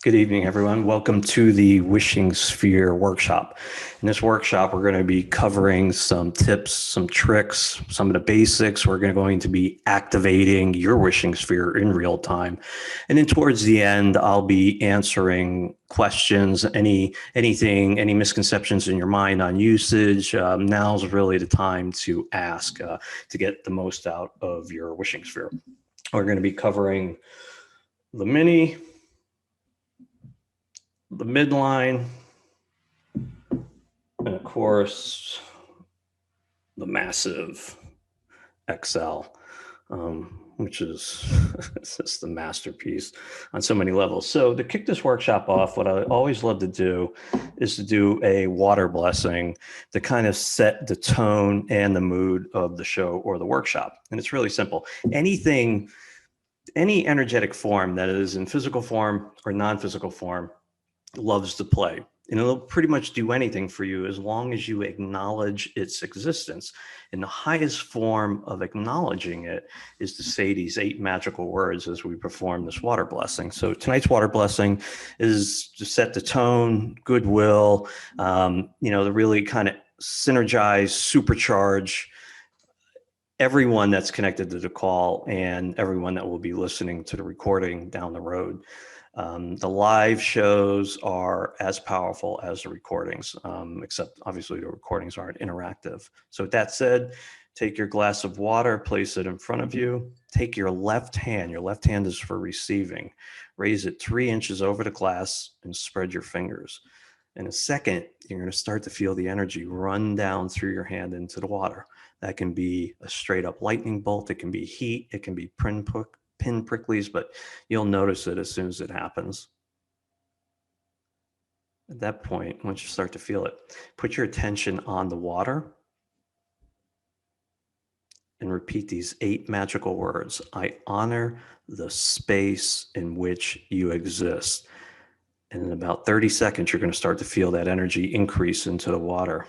Good evening, everyone. Welcome to the Wishing Sphere workshop. In this workshop, we're going to be covering some tips, some tricks, some of the basics. We're going to be activating your wishing sphere in real time. And then towards the end, I'll be answering questions, any misconceptions in your mind on usage. Now's really the time to ask to get the most out of your wishing sphere. We're going to be covering the mini, the midline, and of course, the massive XL, which is just the masterpiece on so many levels. So to kick this workshop off, what I always love to do is to do a water blessing to kind of set the tone and the mood of the show or the workshop. And it's really simple. Any energetic form that is in physical form or non-physical form loves to play. And it'll pretty much do anything for you as long as you acknowledge its existence. And the highest form of acknowledging it is to say these 8 magical words as we perform this water blessing. So tonight's water blessing is to set the tone, goodwill, to really kind of synergize, supercharge everyone that's connected to the call and everyone that will be listening to the recording down the road. The live shows are as powerful as the recordings, except obviously the recordings aren't interactive. So with that said, take your glass of water, place it in front of you. Take your left hand is for receiving. Raise it 3 inches over the glass and spread your fingers. In a second, you're going to start to feel the energy run down through your hand into the water. That can be a straight up lightning bolt. It can be heat. It can be pin pricklies, but you'll notice it as soon as it happens. At that point, once you start to feel it, put your attention on the water and repeat these 8 magical words. I honor the space in which you exist. And in about 30 seconds, you're going to start to feel that energy increase into the water.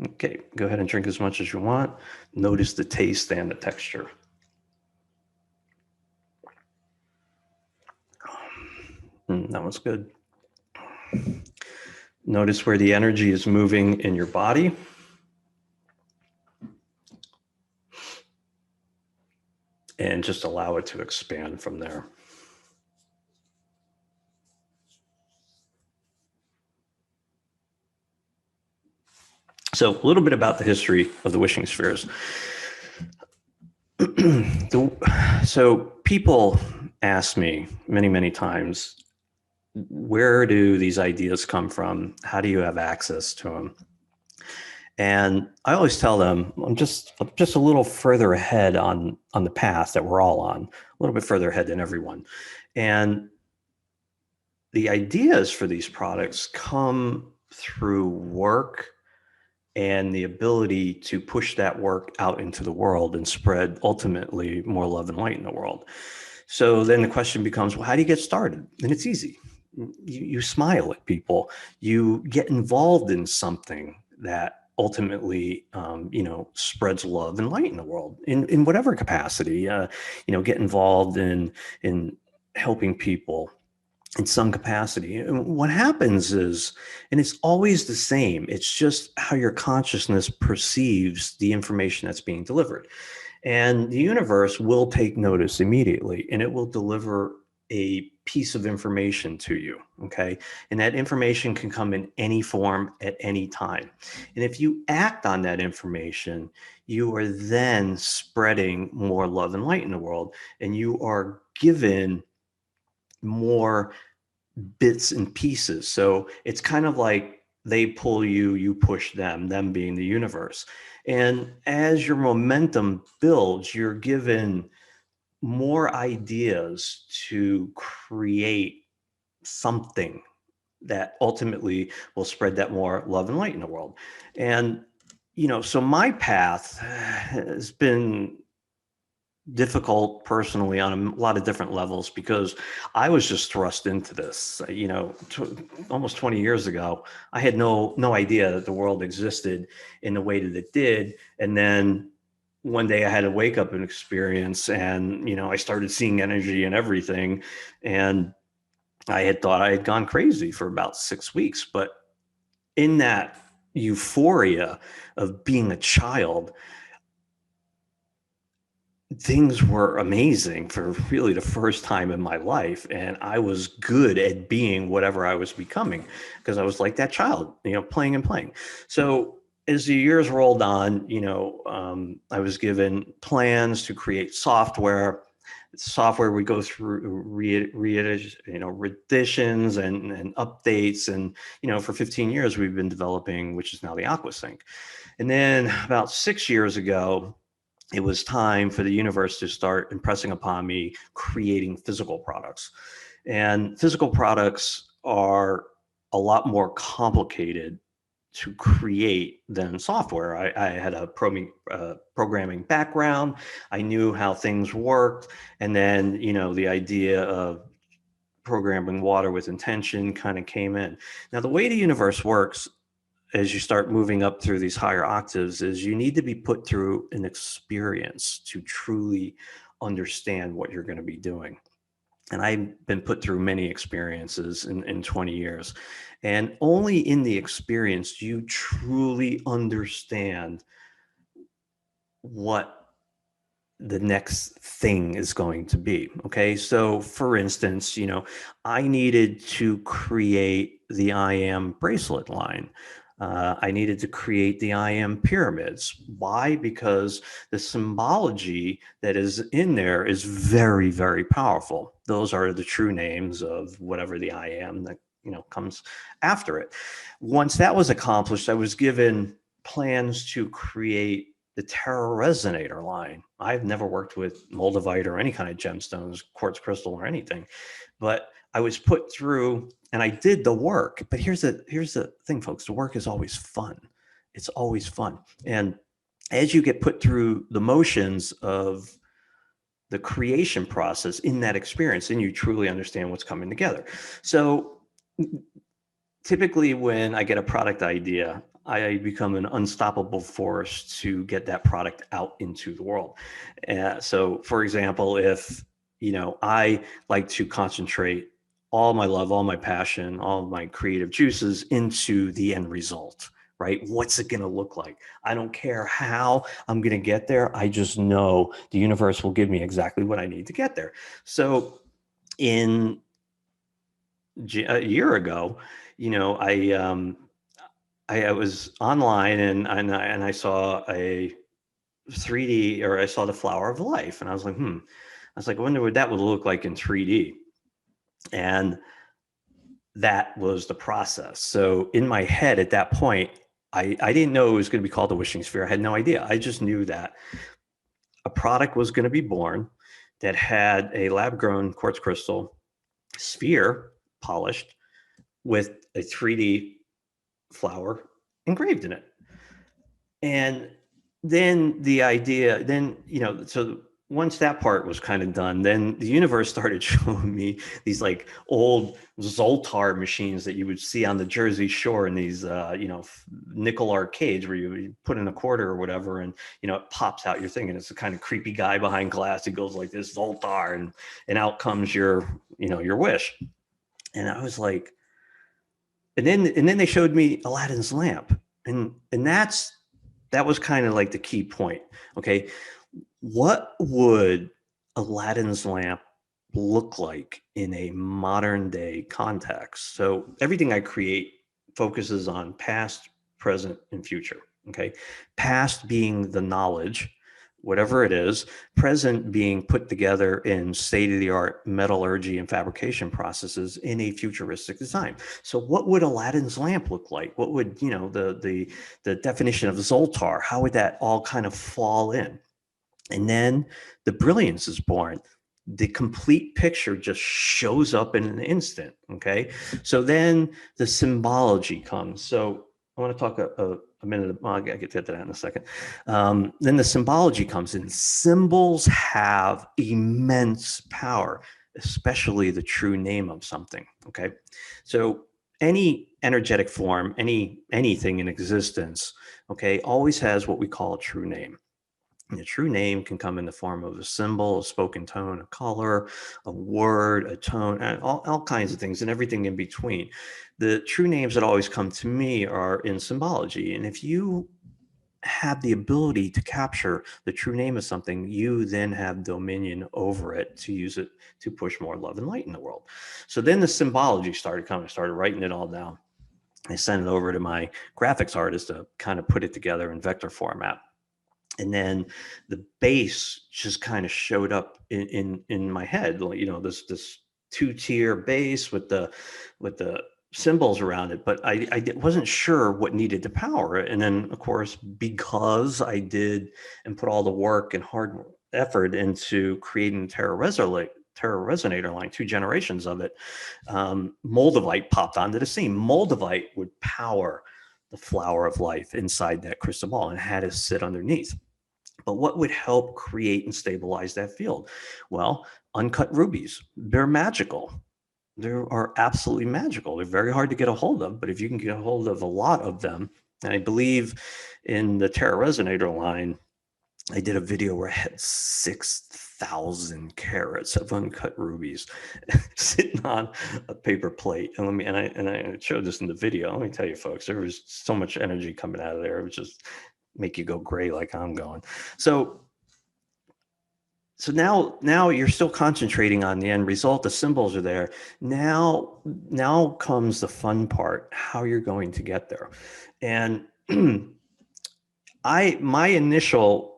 Okay, go ahead and drink as much as you want. Notice the taste and the texture. That was good. Notice where the energy is moving in your body. And just allow it to expand from there. So a little bit about the history of the wishing spheres. So people ask me many, many times, where do these ideas come from? How do you have access to them? And I always tell them, I'm just a little further ahead on the path that we're all on, a little bit further ahead than everyone. And the ideas for these products come through work and the ability to push that work out into the world and spread ultimately more love and light in the world. So then the question becomes, well, how do you get started? And it's easy. You smile at people, you get involved in something that ultimately, spreads love and light in the world in whatever capacity, get involved in helping people in some capacity. And what happens is, and it's always the same, it's just how your consciousness perceives the information that's being delivered. And the universe will take notice immediately, and it will deliver a piece of information to you, okay? And that information can come in any form at any time. And if you act on that information, you are then spreading more love and light in the world, and you are given more bits and pieces. So it's kind of like they pull you, you push them being the universe. And as your momentum builds, you're given more ideas to create something that ultimately will spread that more love and light in the world. And, so my path has been difficult personally on a lot of different levels because I was just thrust into this. Almost 20 years ago, I had no idea that the world existed in the way that it did. And then one day I had a wake up and experience, and I started seeing energy and everything, and I had thought I had gone crazy for about 6 weeks. But in that euphoria of being a child, things were amazing for really the first time in my life, and I was good at being whatever I was becoming because I was like that child, playing and playing. So as the years rolled on, I was given plans to create software would go through renditions and updates, and for 15 years we've been developing, which is now the aquasync. And then about 6 years ago, it was time for the universe to start impressing upon me creating physical products. And physical products are a lot more complicated to create than software. I had a programming background. I knew how things worked. And then, the idea of programming water with intention kind of came in. Now, the way the universe works as you start moving up through these higher octaves is you need to be put through an experience to truly understand what you're going to be doing. And I've been put through many experiences in 20 years. And only in the experience do you truly understand what the next thing is going to be. Okay. So for instance, I needed to create the I am bracelet line. I needed to create the I am pyramids. Why? Because the symbology that is in there is very, very powerful. Those are the true names of whatever the I am that, comes after it. Once that was accomplished, I was given plans to create the Terra Resonator line. I've never worked with moldavite or any kind of gemstones, quartz crystal or anything, but I was put through and I did the work. But here's the thing, folks, the work is always fun. It's always fun. And as you get put through the motions of the creation process in that experience, then you truly understand what's coming together. So typically when I get a product idea, I become an unstoppable force to get that product out into the world. So for example, if, I like to concentrate all my love, all my passion, all my creative juices into the end result, right? What's it going to look like? I don't care how I'm going to get there. I just know the universe will give me exactly what I need to get there. So a year ago, I was online and I saw a 3D, or I saw the flower of life, and I was like, I was like, I wonder what that would look like in 3D. And that was the process. So in my head at that point, I didn't know it was going to be called the wishing sphere. I had no idea. I just knew that a product was going to be born that had a lab grown quartz crystal sphere polished with a 3D flower engraved in it. And then the idea, so once that part was kind of done, then the universe started showing me these like old Zoltar machines that you would see on the Jersey Shore in these, nickel arcades where you put in a quarter or whatever, and, it pops out your thing. And it's a kind of creepy guy behind glass. He goes like this, Zoltar, and out comes your wish. And I was like, and then they showed me Aladdin's lamp, and that was kind of like the key point. Okay, what would Aladdin's lamp look like in a modern day context? So everything I create focuses on past, present, and future. Okay, past being the knowledge, whatever it is, present being put together in state-of-the-art metallurgy and fabrication processes in a futuristic design. So what would Aladdin's lamp look like? What would, the definition of Zoltar, how would that all kind of fall in? And then the brilliance is born. The complete picture just shows up in an instant. Okay. So then the symbology comes. So I want to talk a minute. Well, I'll get to that in a second. Then the symbology comes in. Symbols have immense power, especially the true name of something. Okay, so any energetic form, anything in existence, okay, always has what we call a true name. And the true name can come in the form of a symbol, a spoken tone, a color, a word, a tone, and all kinds of things and everything in between. The true names that always come to me are in symbology. And if you have the ability to capture the true name of something, you then have dominion over it to use it to push more love and light in the world. So then the symbology started coming, I started writing it all down. I sent it over to my graphics artist to kind of put it together in vector format. And then the base just kind of showed up in my head, like, this two-tier base with the symbols around it, but I wasn't sure what needed to power it. And then, of course, because I did and put all the work and hard effort into creating Terra Resonator line, 2 generations of it, Moldavite popped onto the scene. Moldavite would power the flower of life inside that crystal ball and had it sit underneath. But what would help create and stabilize that field? Well, uncut rubies, they're magical. They are absolutely magical. They're very hard to get a hold of, but if you can get a hold of a lot of them, and I believe in the Terra Resonator line, I did a video where I had 6,000 carats of uncut rubies sitting on a paper plate. And I showed this in the video. Let me tell you, folks, there was so much energy coming out of there. It was just make you go gray like I'm going. So now you're still concentrating on the end result. The symbols are there. Now comes the fun part, how you're going to get there. And my initial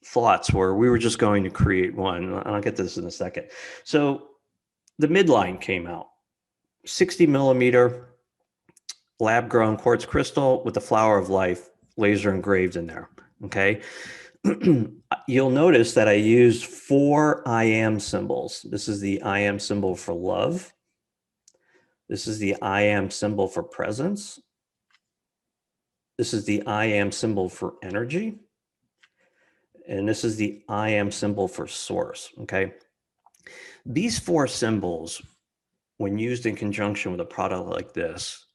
thoughts were we were just going to create one, and I'll get to this in a second. So the midline came out, 60 millimeter lab grown quartz crystal with the flower of life laser engraved in there. Okay. You'll notice that I used 4 I am symbols. This is the I am symbol for love. This is the I am symbol for presence. This is the I am symbol for energy. And this is the I am symbol for source. Okay. These 4 symbols, when used in conjunction with a product like this,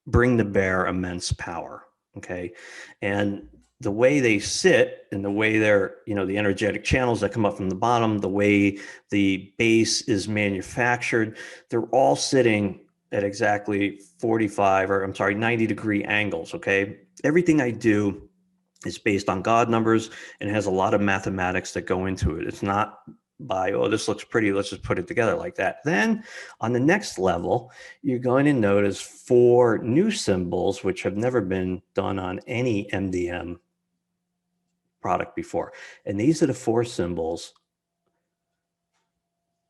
bring to bear immense power. Okay. And the way they sit and the way they're, the energetic channels that come up from the bottom, the way the base is manufactured, they're all sitting at exactly 90-degree angles. Okay. Everything I do is based on God numbers and has a lot of mathematics that go into it. It's not by, oh, this looks pretty, let's just put it together like that. Then on the next level, you're going to notice 4 new symbols, which have never been done on any MDM product before. And these are the 4 symbols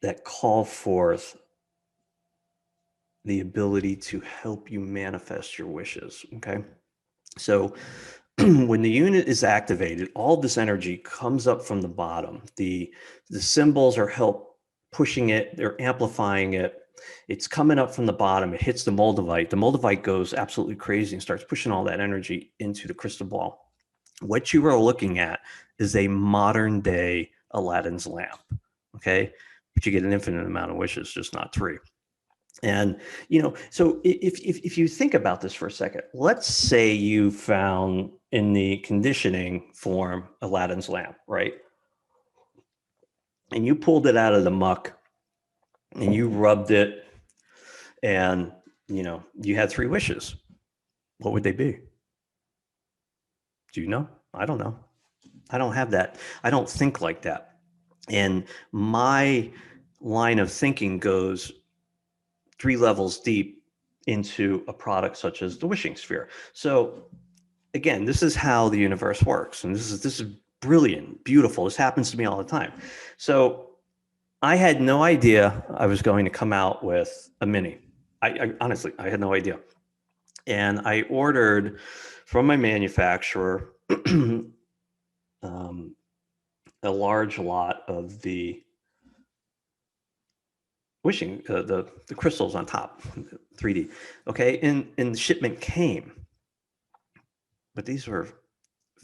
that call forth the ability to help you manifest your wishes. Okay. So when the unit is activated, all this energy comes up from the bottom. The symbols are help pushing it, they're amplifying it. It's coming up from the bottom. It hits the Moldavite. The Moldavite goes absolutely crazy and starts pushing all that energy into the crystal ball. What you are looking at is a modern day Aladdin's lamp. Okay. But you get an infinite amount of wishes, just not 3. And, so if you think about this for a second, let's say you found in the conditioning form Aladdin's lamp, right? And you pulled it out of the muck and you rubbed it and, you had 3 wishes. What would they be? Do you know? I don't know. I don't have that. I don't think like that. And my line of thinking goes 3 levels deep into a product such as the wishing sphere. So again, this is how the universe works. And this is brilliant, beautiful. This happens to me all the time. So I had no idea I was going to come out with a mini. I honestly, I had no idea. And I ordered from my manufacturer a large lot of the wishing, the crystals on top, 3D. Okay. And the shipment came. but these were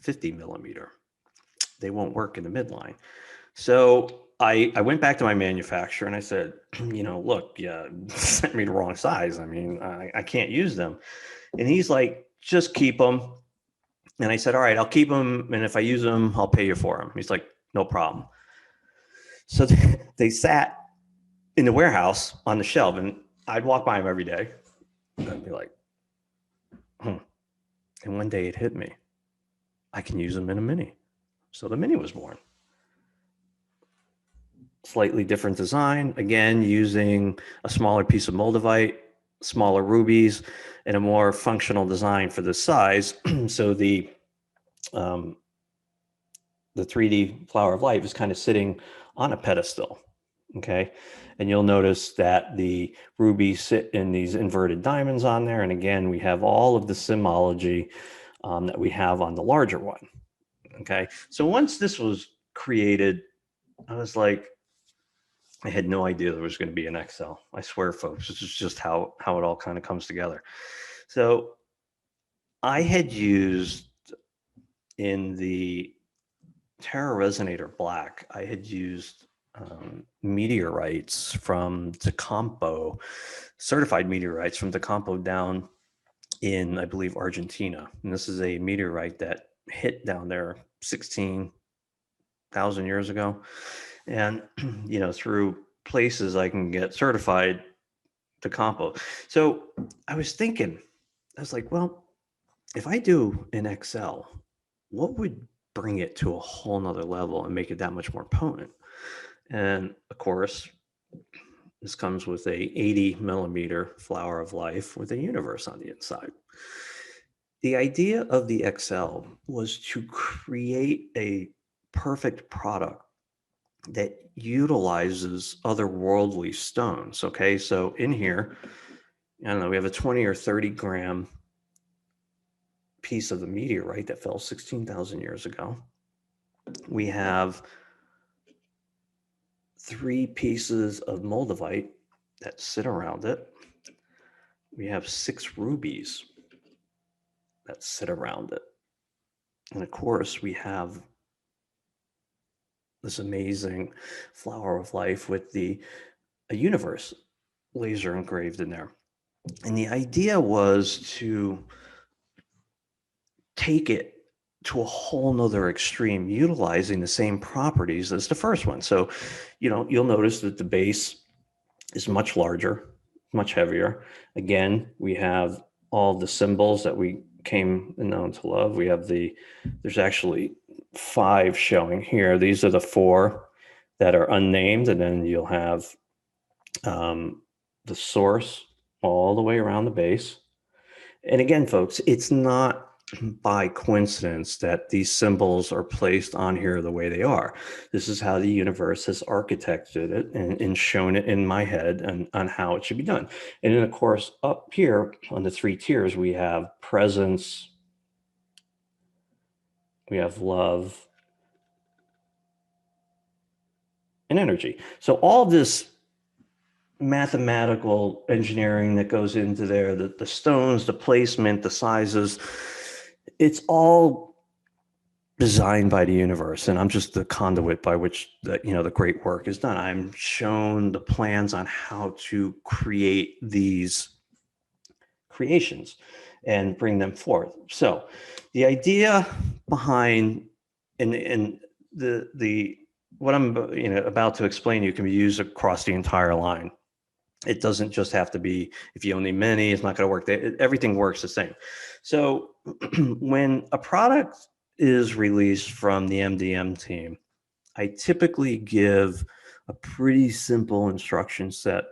50 millimeter. They won't work in the midline. So I went back to my manufacturer and I said, look, yeah, sent me the wrong size. I mean, I can't use them. And he's like, just keep them. And I said, all right, I'll keep them. And if I use them, I'll pay you for them. He's like, no problem. So they sat in the warehouse on the shelf, and I'd walk by them every day. I'd be like, And one day it hit me. I can use them in a Mini. So the Mini was born. Slightly different design, again, using a smaller piece of moldavite, smaller rubies, and a more functional design for this size. So the 3D flower of life is kind of sitting on a pedestal, okay? And you'll notice that the rubies sit in these inverted diamonds on there. And again, we have all of the symbology that we have on the larger one, okay? So once this was created, I was like, I had no idea there was going to be an XL. I swear, folks, this is just how it all kind of comes together. So I had used in the Terra Resonator Black, I had used meteorites from Tecampo, certified meteorites from Tecampo down in, I believe, Argentina. And this is a meteorite that hit down there 16,000 years ago. And, through places I can get certified Tecampo. So I was thinking, I was like, well, if I do an XL, what would bring it to a whole nother level and make it that much more potent? And of course, this comes with a 80 millimeter flower of life with a universe on the inside. The idea of the XL was to create a perfect product that utilizes otherworldly stones. Okay, so in here, I don't know, we have a 20 or 30 gram piece of the meteorite that fell 16,000 years ago. We have 3 pieces of moldavite that sit around it. We have 6 rubies that sit around it. And of course, we have this amazing flower of life with a universe laser engraved in there. And the idea was to take it to a whole nother extreme, utilizing the same properties as the first one. So, you'll notice that the base is much larger, much heavier. Again, we have all the symbols that we came and known to love. We have there's actually 5 showing here. These are the 4 that are unnamed, and then you'll have the source all the way around the base. And again, folks, it's not by coincidence that these symbols are placed on here the way they are. This is how the universe has architected it and shown it in my head and on how it should be done. And then, of course, up here on the 3 tiers, we have presence, we have love, and energy. So all this mathematical engineering that goes into there, the stones, the placement, the sizes, it's all designed by the universe, and I'm just the conduit by which the great work is done. I'm shown the plans on how to create these creations and bring them forth. So the idea behind and the what I'm about to explain to you can be used across the entire line. It doesn't just have to be, if you own the Mini, it's not going to work. Everything works the same. So when a product is released from the MDM team, I typically give a pretty simple instruction set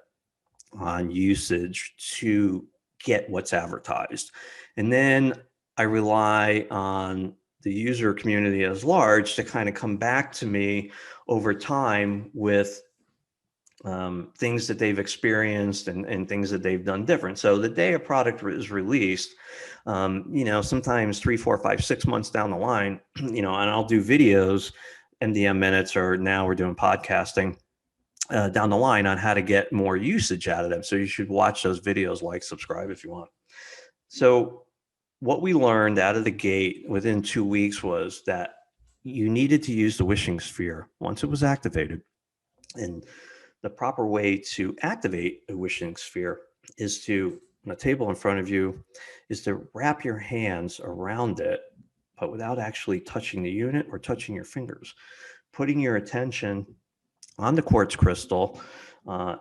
on usage to get what's advertised. And then I rely on the user community as large to kind of come back to me over time with things that they've experienced and things that they've done different. So the day a product is released, sometimes 3, 4, 5, 6 months down the line, and I'll do videos, MDM minutes, or now we're doing podcasting down the line on how to get more usage out of them. So you should watch those videos, like, subscribe if you want. So what we learned out of the gate within 2 weeks was that you needed to use the wishing sphere once it was activated. And the proper way to activate a wishing sphere is to, on a table in front of you, is to wrap your hands around it, but without actually touching the unit or touching your fingers. Putting your attention on the quartz crystal, on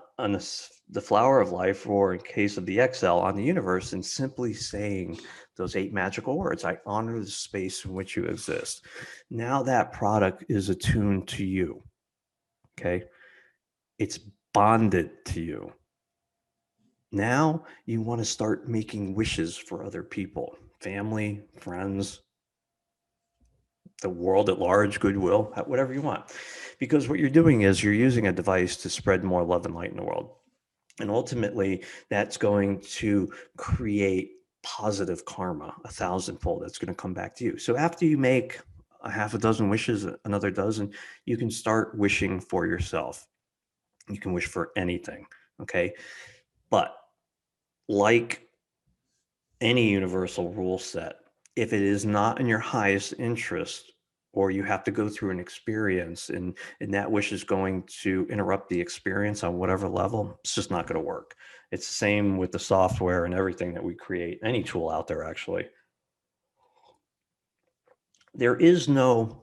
the flower of life, or in case of the XL, on the universe, and simply saying those 8 magical words. I honor the space in which you exist. Now that product is attuned to you. Okay. It's bonded to you. Now you want to start making wishes for other people, family, friends, the world at large, goodwill, whatever you want. Because what you're doing is you're using a device to spread more love and light in the world. And ultimately, that's going to create positive karma, 1,000-fold. That's going to come back to you. So after you make a half a dozen wishes, another dozen, you can start wishing for yourself. You can wish for anything. Okay. But like any universal rule set, if it is not in your highest interest, or you have to go through an experience and that wish is going to interrupt the experience on whatever level, it's just not going to work. It's the same with the software and everything that we create, any tool out there, actually. There is no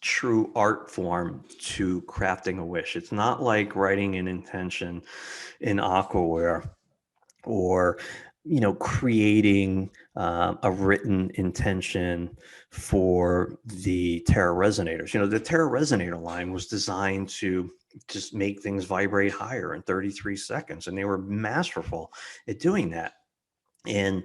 true art form to crafting a wish. It's not like writing an intention in Aquaware, or creating a written intention for the Terra resonators. The Terra resonator line was designed to just make things vibrate higher in 33 seconds, and they were masterful at doing that. And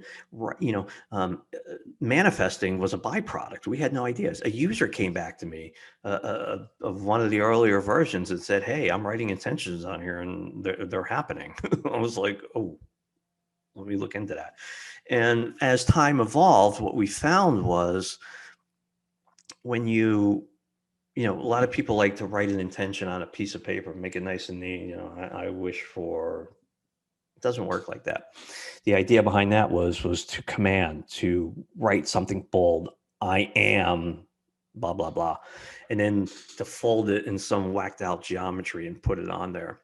manifesting was a byproduct. We had no ideas. A user came back to me of one of the earlier versions and said, "Hey, I'm writing intentions on here, and they're happening." I was like, "Oh, let me look into that." And as time evolved, what we found was, when a lot of people like to write an intention on a piece of paper, make it nice and neat. I wish for, it doesn't work like that. The idea behind that was to command, to write something bold. I am blah, blah, blah. And then to fold it in some whacked out geometry and put it on there.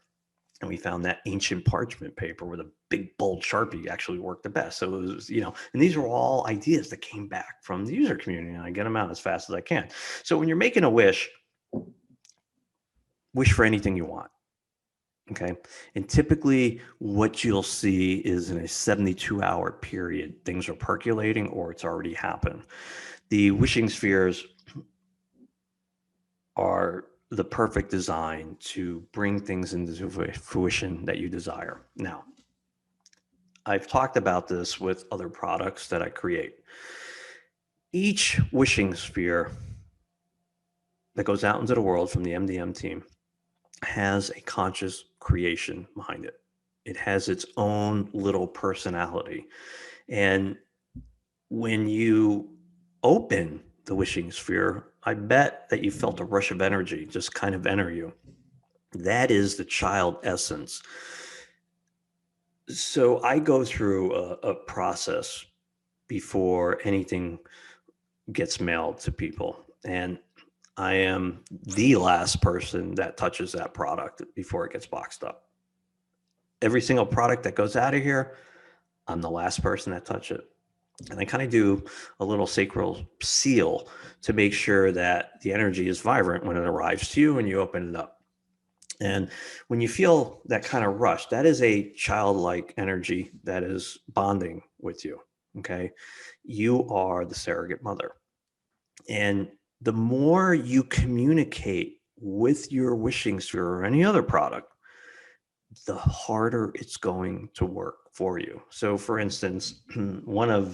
And we found that ancient parchment paper with a big bold Sharpie actually worked the best. So it was, and these are all ideas that came back from the user community, and I get them out as fast as I can. So when you're making a wish for anything you want. Okay. And typically what you'll see is in a 72-hour period, things are percolating or it's already happened. The wishing spheres are the perfect design to bring things into fruition that you desire. Now, I've talked about this with other products that I create. Each wishing sphere that goes out into the world from the MDM team has a conscious creation behind it. It has its own little personality. And when you open the wishing sphere, I bet that you felt a rush of energy just kind of enter you. That is the child essence. So I go through a process before anything gets mailed to people. And I am the last person that touches that product before it gets boxed up. Every single product that goes out of here, I'm the last person that touch it. And I kind of do a little sacral seal to make sure that the energy is vibrant when it arrives to you and you open it up. And when you feel that kind of rush, that is a childlike energy that is bonding with you. Okay. You are the surrogate mother. And the more you communicate with your wishing sphere or any other product, the harder it's going to work for you. So for instance, one of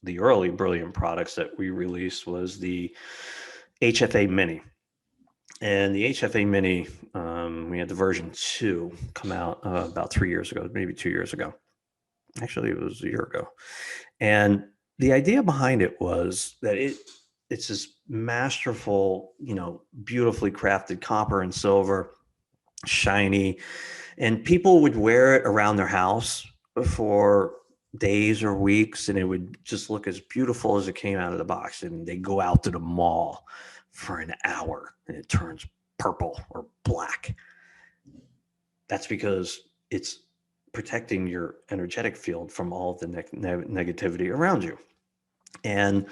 the early brilliant products that we released was the HFA Mini. And the HFA Mini, we had the version 2 come out about 3 years ago, maybe 2 years ago. Actually, it was a year ago. And the idea behind it was that it's this masterful, beautifully crafted copper and silver, shiny, and people would wear it around their house for days or weeks, and it would just look as beautiful as it came out of the box. And they go out to the mall for an hour and it turns purple or black. That's because it's protecting your energetic field from all of the negativity around you. And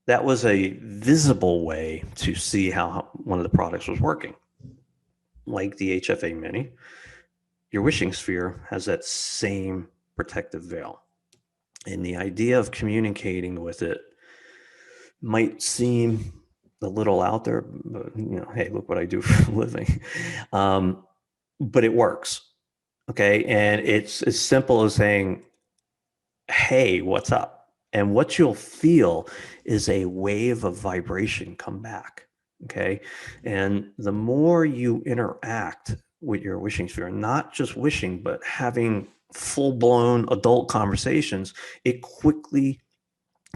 that was a visible way to see how one of the products was working. Like the HFA Mini, your wishing sphere has that same protective veil. And the idea of communicating with it might seem a little out there, but hey, look what I do for a living. But it works. Okay. And it's as simple as saying, hey, what's up? And what you'll feel is a wave of vibration come back. Okay. And the more you interact with your wishing sphere, not just wishing, but having full blown adult conversations, it quickly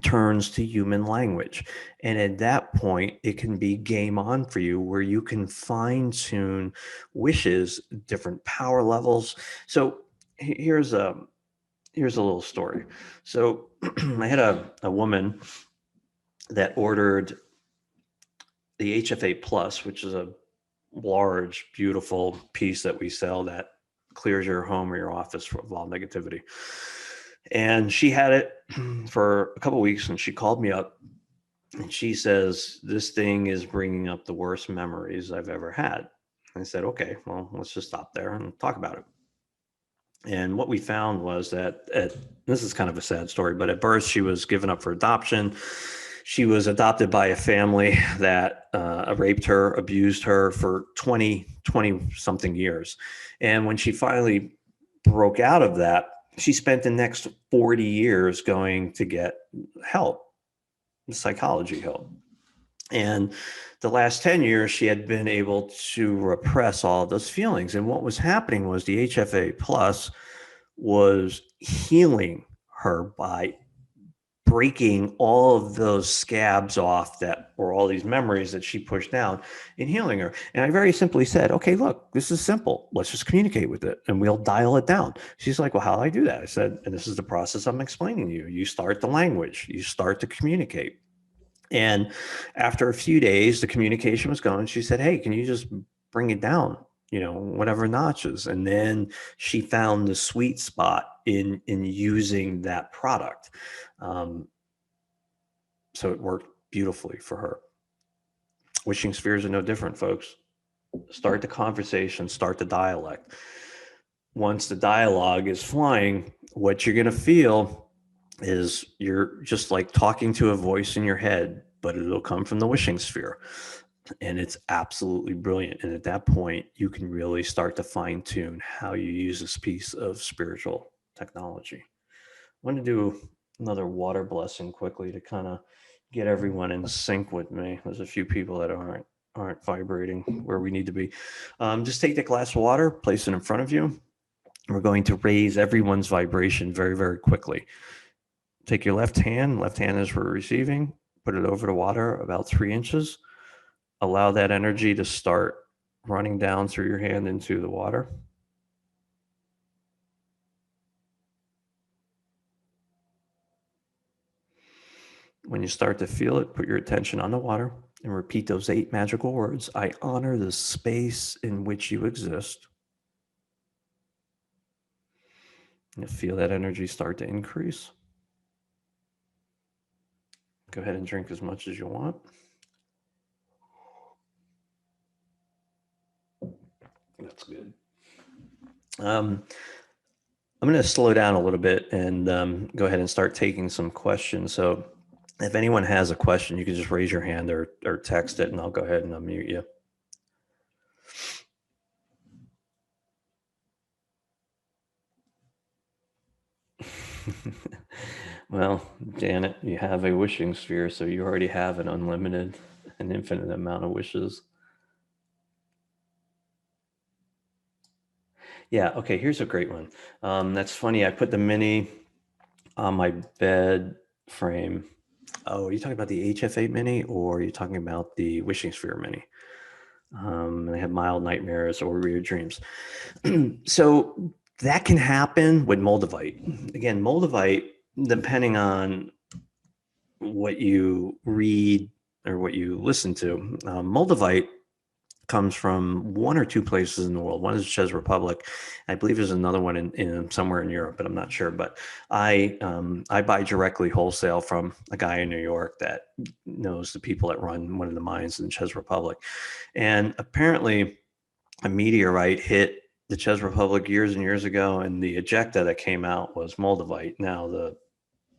turns to human language. And at that point, it can be game on for you, where you can fine tune wishes, different power levels. So here's a little story. So I had a woman that ordered the HFA Plus, which is a large, beautiful piece that we sell that clears your home or your office of all negativity. And she had it for a couple of weeks, and she called me up and she says, this thing is bringing up the worst memories I've ever had. I said, okay, well, let's just stop there and talk about it. And what we found was that this is kind of a sad story, but at birth, she was given up for adoption. She was adopted by a family that raped her, abused her for 20 something years. And when she finally broke out of that, she spent the next 40 years going to get help, psychology help. And the last 10 years, she had been able to repress all of those feelings. And what was happening was the HFA Plus was healing her by breaking all of those scabs off that were all these memories that she pushed down, and healing her. And I very simply said, okay, look, this is simple. Let's just communicate with it and we'll dial it down. She's like, well, how do I do that? I said, and this is the process I'm explaining to you. You start the language, you start to communicate. And after a few days, the communication was going. She said, hey, can you just bring it down, whatever notches? And then she found the sweet spot in using that product. So it worked beautifully for her. Wishing spheres are no different, folks. Start the conversation, start the dialect. Once the dialogue is flying, what you're going to feel is you're just like talking to a voice in your head, but it'll come from the wishing sphere. And it's absolutely brilliant. And at that point, you can really start to fine tune how you use this piece of spiritual technology. I want to do another water blessing quickly to kind of get everyone in sync with me. There's a few people that aren't vibrating where we need to be. Just take the glass of water, place it in front of you. We're going to raise everyone's vibration very, very quickly. Take your left hand is for receiving, put it over the water about 3 inches. Allow that energy to start running down through your hand into the water. When you start to feel it, put your attention on the water and repeat those 8 magical words. I honor the space in which you exist. You'll feel that energy start to increase. Go ahead and drink as much as you want. That's good. I'm going to slow down a little bit and go ahead and start taking some questions. So if anyone has a question, you can just raise your hand or text it, and I'll go ahead and unmute you. Well, Janet, you have a wishing sphere, so you already have an unlimited and infinite amount of wishes. Yeah, okay, here's a great one. That's funny. I put the Mini on my bed frame. Oh, are you talking about the HFA Mini, or are you talking about the wishing sphere Mini? And I have mild nightmares or weird dreams. So That can happen with Moldavite. Again, Moldavite, depending on what you read or what you listen to, Moldavite comes from one or two places in the world. One is Czech Republic. I believe there's another one in somewhere in Europe, but I'm not sure. But I buy directly wholesale from a guy in New York that knows the people that run one of the mines in Czech Republic. And apparently a meteorite hit the Czech Republic years and years ago, and the ejecta that came out was Moldavite. Now the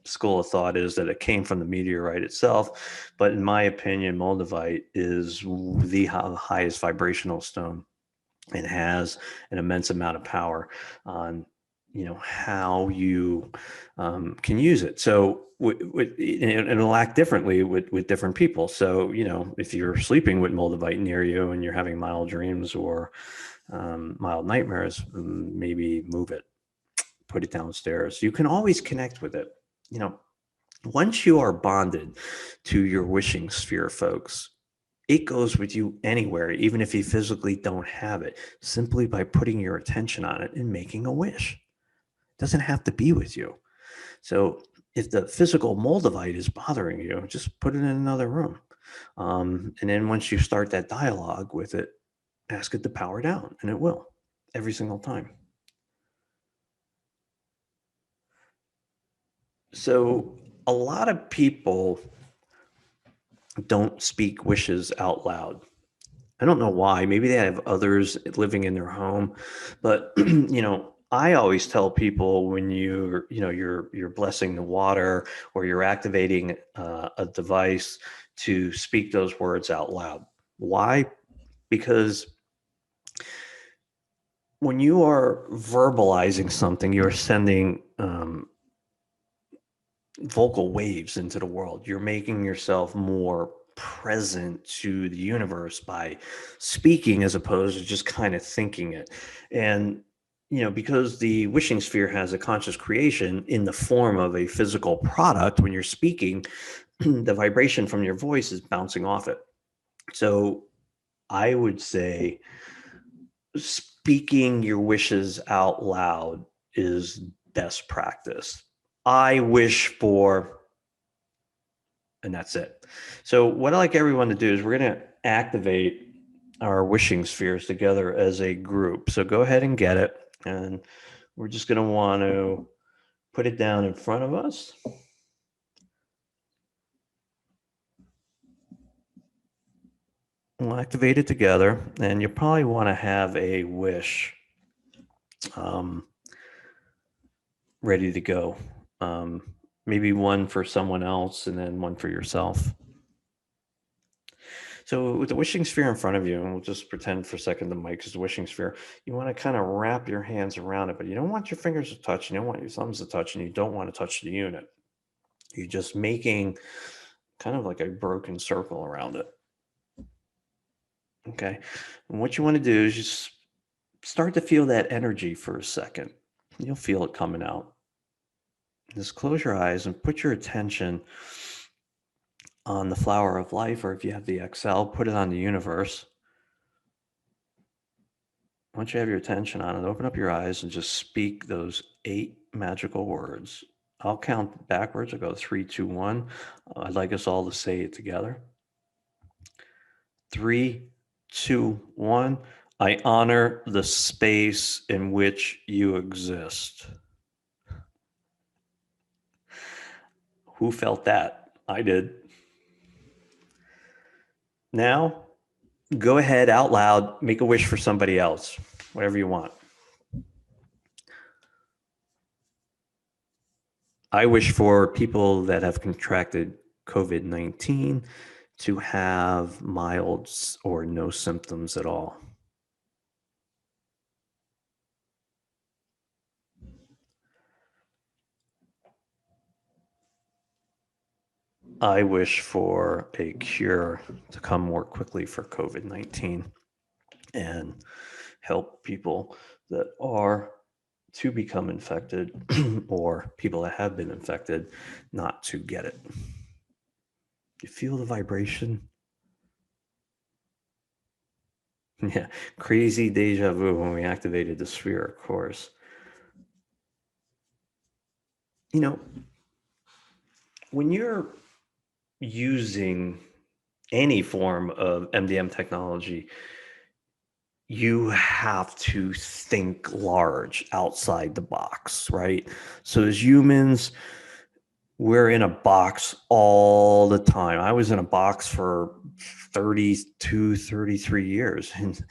school of thought is that it came from the meteorite itself, but in my opinion, Moldavite is the highest vibrational stone and has an immense amount of power on how you can use it. So and it'll act differently with different people. So if you're sleeping with Moldavite near you and you're having mild dreams or mild nightmares, maybe move it, put it downstairs. You can always connect with it. Once you are bonded to your wishing sphere, folks, it goes with you anywhere, even if you physically don't have it, simply by putting your attention on it and making a wish. It doesn't have to be with you. So if the physical Moldavite is bothering you, just put it in another room. And then once you start that dialogue with it, ask it to power down, and it will every single time. So a lot of people don't speak wishes out loud. I don't know why. Maybe they have others living in their home, but I always tell people when you're blessing the water or you're activating a device to speak those words out loud. Why? Because when you are verbalizing something, you're sending vocal waves into the world. You're making yourself more present to the universe by speaking as opposed to just kind of thinking it. And because the wishing sphere has a conscious creation in the form of a physical product, when you're speaking, the vibration from your voice is bouncing off it. So I would say speaking your wishes out loud is best practice. I wish for, and that's it. So what I'd like everyone to do is we're going to activate our wishing spheres together as a group. So go ahead and get it. And we're just going to want to put it down in front of us. We'll activate it together. And you probably want to have a wish ready to go. Maybe one for someone else and then one for yourself. So with the wishing sphere in front of you, and we'll just pretend for a second the mic is the wishing sphere, you want to kind of wrap your hands around it, but you don't want your fingers to touch, you don't want your thumbs to touch, and you don't want to touch the unit. You're just making kind of like a broken circle around it. Okay. And what you want to do is just start to feel that energy for a second. You'll feel it coming out. Just close your eyes and put your attention on the flower of life, or if you have the XL, put it on the universe. Once you have your attention on it, open up your eyes and just speak those 8 magical words. I'll count backwards. I'll go 3, 2, 1. I'd like us all to say it together. 3, 2, 1. I honor the space in which you exist. Who felt that? I did. Now, go ahead out loud, make a wish for somebody else, whatever you want. I wish for people that have contracted COVID-19 to have mild or no symptoms at all. I wish for a cure to come more quickly for COVID-19 and help people that are to become infected or people that have been infected not to get it. You feel the vibration? Yeah, crazy deja vu when we activated the sphere, of course. you know, when you're using any form of MDM technology, you have to think large outside the box, right? So as humans, we're in a box all the time. I was in a box for 32, 33 years. And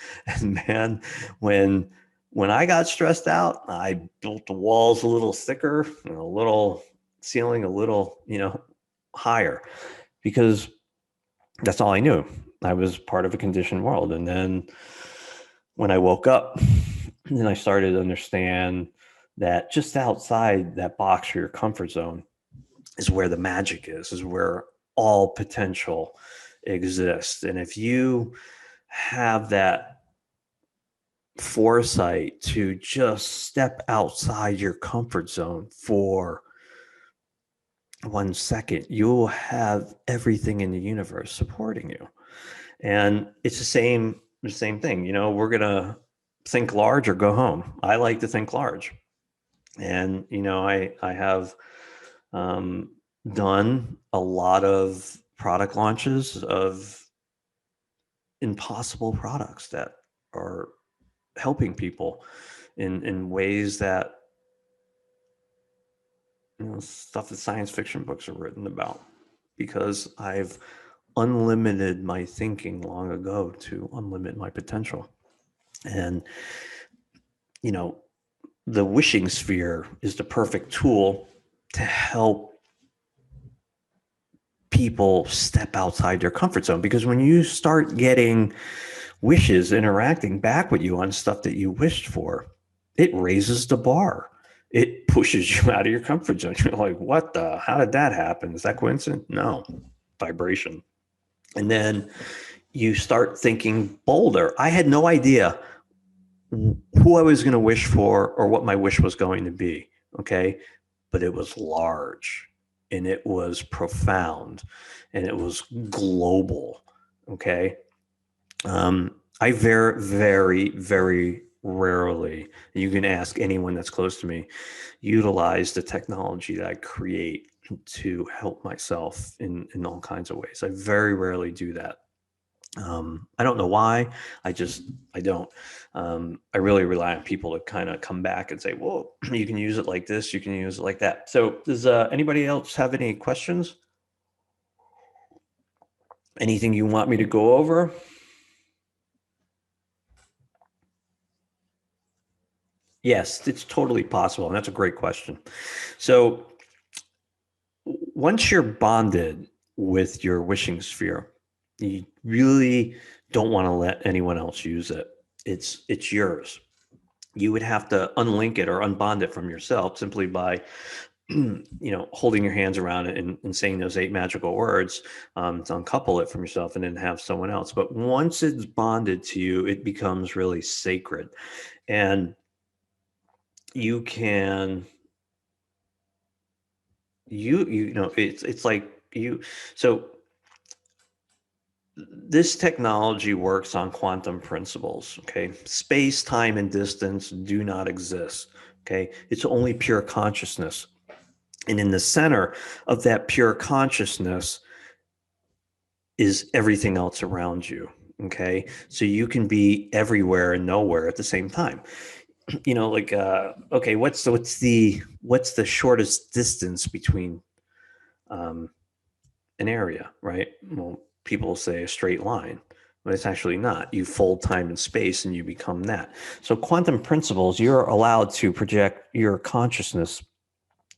man, when when I got stressed out, I built the walls a little thicker and a little ceiling a little, higher because that's all I knew. I was part of a conditioned world. And then when I woke up, then I started to understand that just outside that box or your comfort zone is where the magic is where all potential exists. And if you have that foresight to just step outside your comfort zone for 1 second, you'll have everything in the universe supporting you. And it's the same thing. We're gonna think large or go home. I like to think large. And I have um, done a lot of product launches of impossible products that are helping people in ways that stuff that science fiction books are written about, because I've unlimited my thinking long ago to unlimit my potential. And you know the wishing sphere is the perfect tool to help people step outside their comfort zone, because when you start getting wishes interacting back with you on stuff that you wished for, it raises the bar. It pushes you out of your comfort zone. You're like, what the, how did that happen? Is that coincidence? No, vibration. And then you start thinking bolder. I had no idea who I was going to wish for or what my wish was going to be. Okay. But it was large and it was profound and it was global. Okay. I very, very, very rarely, you can ask anyone that's close to me, utilize the technology that I create to help myself in all kinds of ways. I very rarely do that. I don't know why. I don't. I really rely on people to kind of come back and say, well, you can use it like this, you can use it like that. So does anybody else have any questions? Anything you want me to go over? Yes, it's totally possible. And that's a great question. So once you're bonded with your wishing sphere, you really don't want to let anyone else use it. It's yours. You would have to unlink it or unbond it from yourself simply by holding your hands around it and saying those 8 magical words to uncouple it from yourself and then have someone else. But once it's bonded to you, it becomes really sacred. And you can it's like you so this technology works on quantum principles. Okay, space, time, and distance do not exist. Okay, it's only pure consciousness, and in the center of that pure consciousness is everything else around you. Okay, so you can be everywhere and nowhere at the same time. Like okay, what's the shortest distance between um, an area, right? Well, people say a straight line, but it's actually not. You fold time and space and you become that. So quantum principles, you're allowed to project your consciousness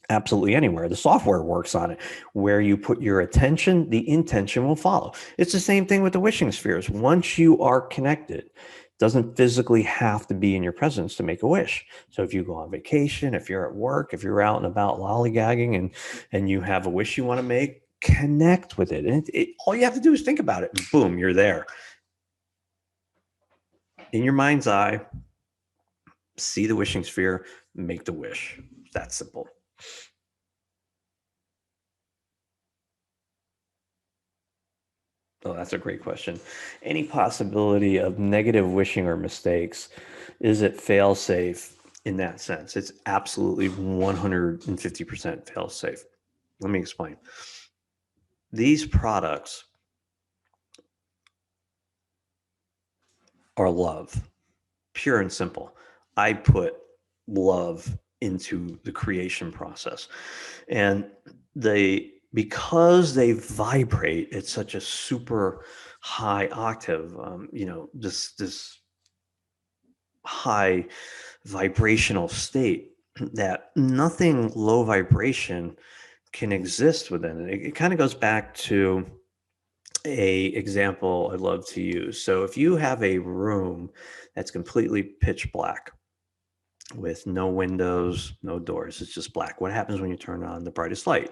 absolutely anywhere. The software works on it. Where you put your attention, the intention will follow. It's the same thing with the wishing spheres. Once you are connected, it doesn't physically have to be in your presence to make a wish. So if you go on vacation, if you're at work, if you're out and about lollygagging and you have a wish you want to make, connect with it. And all you have to do is think about it. And boom, you're there. In your mind's eye, see the wishing sphere, make the wish. That simple. Oh, that's a great question. Any possibility of negative wishing or mistakes? Is it fail safe? in that sense. It's absolutely 150% fail safe. Let me explain. These products are love, pure and simple. I put love into the creation process. And because they vibrate at such a super high octave, this high vibrational state, that nothing low vibration can exist within it. It kind of goes back to a example I love to use. So if you have a room that's completely pitch black with no windows, no doors, it's just black. What happens when you turn on the brightest light?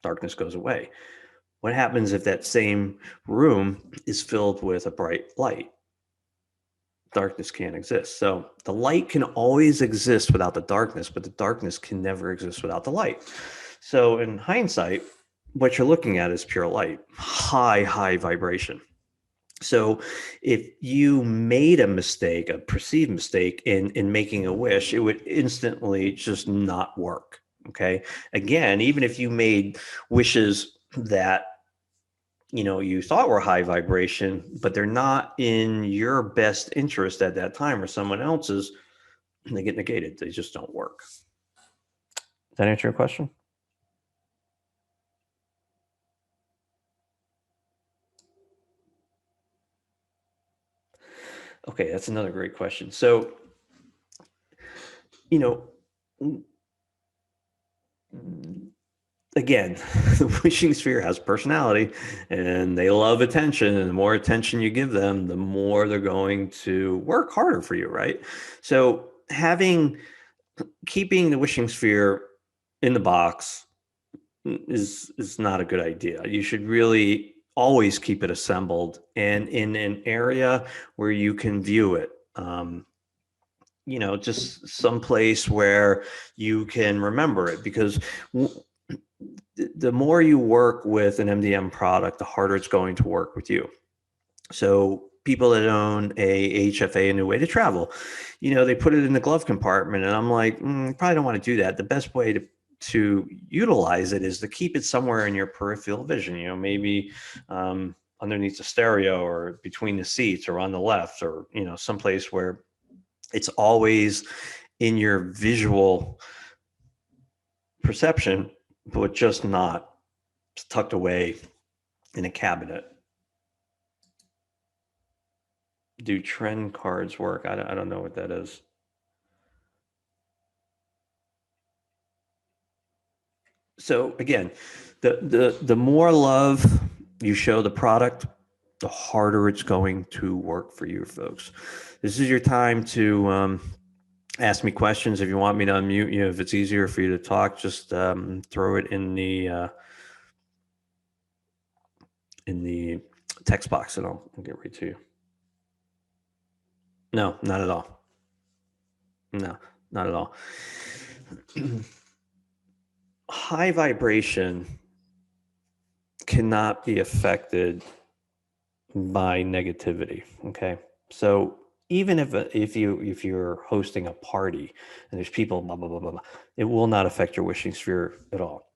Darkness goes away. What happens if that same room is filled with a bright light? Darkness can't exist. So the light can always exist without the darkness, but the darkness can never exist without the light. So in hindsight, what you're looking at is pure light, high vibration. So if you made a mistake, a perceived mistake in making a wish, it would instantly just not work. Okay. Again, even if you made wishes that you thought were high vibration, but they're not in your best interest at that time or someone else's, they get negated. They just don't work. Does that answer your question? Okay, that's another great question. So, again, the wishing sphere has personality and they love attention. And the more attention you give them, the more they're going to work harder for you, right? So, keeping the wishing sphere in the box is not a good idea. You should really always keep it assembled and in an area where you can view it. Just someplace where you can remember it, because the more you work with an MDM product, the harder it's going to work with you. So people that own a HFA, a new way to travel, they put it in the glove compartment, and I'm like, probably don't want to do that. The best way to utilize it is to keep it somewhere in your peripheral vision, maybe underneath the stereo or between the seats or on the left, or someplace where it's always in your visual perception, but just not tucked away in a cabinet. Do trend cards work? I don't know what that is. So again, the more love you show the product, the harder it's going to work for you folks. This is your time to ask me questions. If you want me to unmute you, if it's easier for you to talk, just throw it in the text box and I'll get right to you. No, not at all. No, not at all. High vibration cannot be affected by negativity. Okay. So even if you're hosting a party and there's people, blah, blah, blah, blah, blah, it will not affect your wishing sphere at all.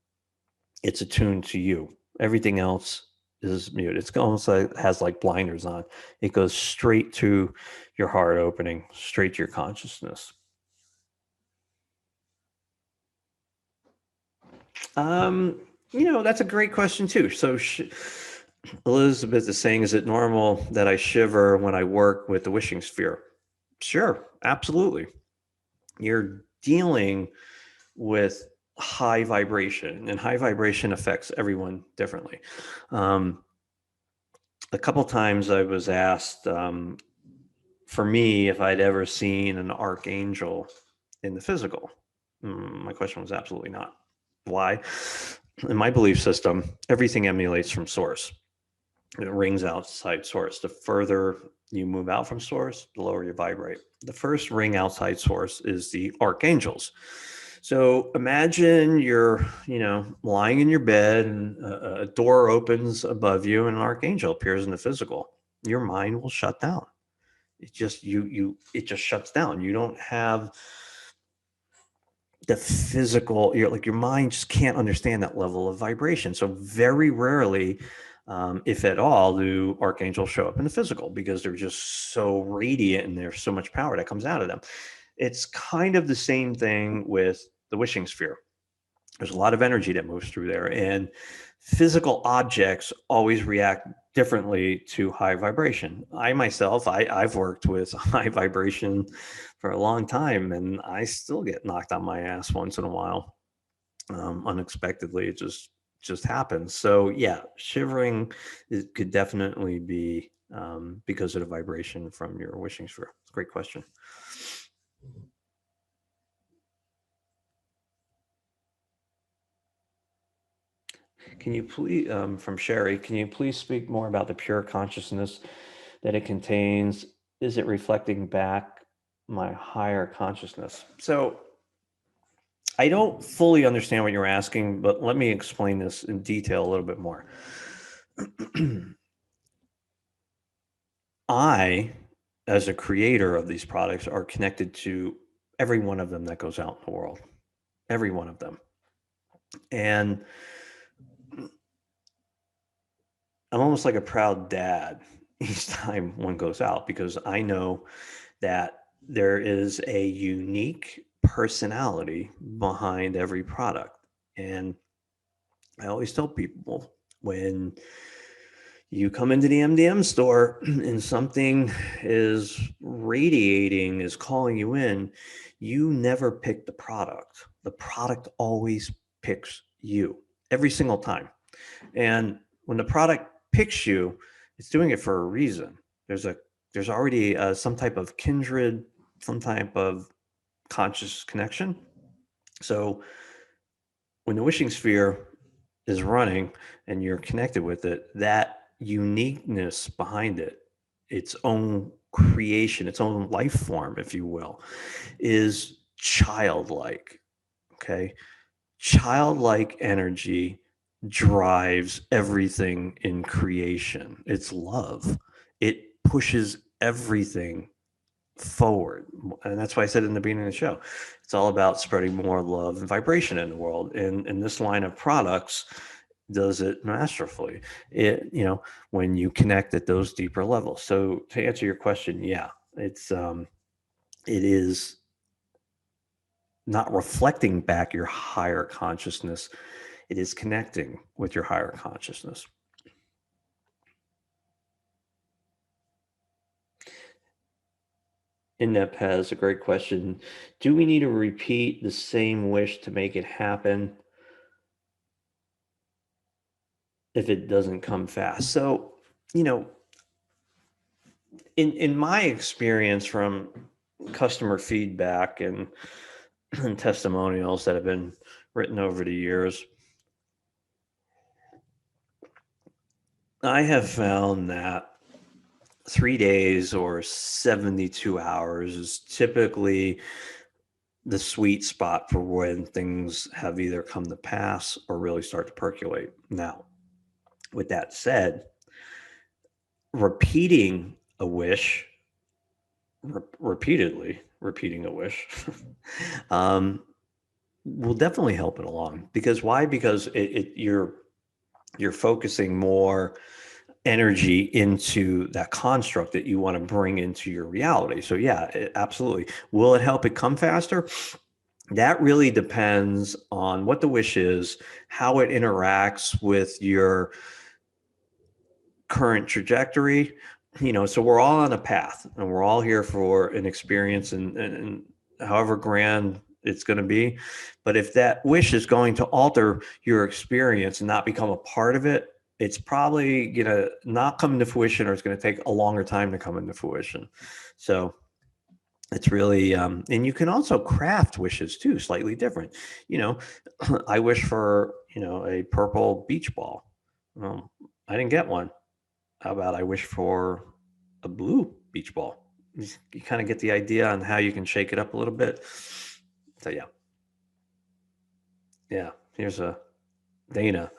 It's attuned to you. Everything else is mute. It's almost like has like blinders on. It goes straight to your heart opening, straight to your consciousness. That's a great question too. So Elizabeth is saying, is it normal that I shiver when I work with the wishing sphere? Sure, absolutely. You're dealing with high vibration, and high vibration affects everyone differently. A couple times I was asked, for me, if I'd ever seen an archangel in the physical. My question was absolutely not. Why? In my belief system, everything emulates from source. It rings outside source. The further you move out from source, the lower you vibrate. The first ring outside source is the archangels. So imagine you're, lying in your bed and a door opens above you and an archangel appears in the physical. Your mind will shut down. It just it just shuts down. You don't have the physical, your mind just can't understand that level of vibration. So very rarely, if at all, do archangels show up in the physical, because they're just so radiant and there's so much power that comes out of them. It's kind of the same thing with the wishing sphere. There's a lot of energy that moves through there, and physical objects always react differently to high vibration. I've worked with high vibration for a long time, and I still get knocked on my ass once in a while, unexpectedly. It just happens. So yeah, shivering, it could definitely be because of the vibration from your wishing sphere. It's a great question. Can you please, from Sherry, can you please speak more about the pure consciousness that it contains? Is it reflecting back my higher consciousness? So I don't fully understand what you're asking, but let me explain this in detail a little bit more. I, as a creator of these products, are connected to every one of them that goes out in the world, every one of them. And I'm almost like a proud dad each time one goes out, because I know that there is a unique personality behind every product. And I always tell people, when you come into the MDM store and something is radiating, is calling you in, you never pick the product. The product always picks you every single time. And when the product picks you, it's doing it for a reason. There's a there's already some type of kindred, some type of conscious connection. So when the wishing sphere is running and you're connected with it, that uniqueness behind it, its own creation, its own life form, if you will, is childlike. Okay. Childlike energy drives everything in creation. It's love. It pushes everything forward. And that's why I said in the beginning of the show, it's all about spreading more love and vibration in the world. And this line of products does it masterfully. When you connect at those deeper levels. So to answer your question, yeah, it is not reflecting back your higher consciousness. It is connecting with your higher consciousness. Inep has a great question. Do we need to repeat the same wish to make it happen if it doesn't come fast? So, you know, in my experience from customer feedback and testimonials that have been written over the years, I have found that 3 days or 72 hours is typically the sweet spot for when things have either come to pass or really start to percolate. Now, with that said, repeating a wish, repeatedly repeating a wish, um, will definitely help it along. Because why? Because you're focusing more energy into that construct that you want to bring into your reality. So yeah, absolutely. Will it help it come faster? That really depends on what the wish is, how it interacts with your current trajectory. So we're all on a path and we're all here for an experience, and however grand it's going to be. But if that wish is going to alter your experience and not become a part of it, it's probably going to not come into fruition, or it's going to take a longer time to come into fruition. So it's really, and you can also craft wishes too, slightly different. You know, I wish for, a purple beach ball. Well, I didn't get one. How about I wish for a blue beach ball? You kind of get the idea on how you can shake it up a little bit. So yeah, yeah. Here's a Dana.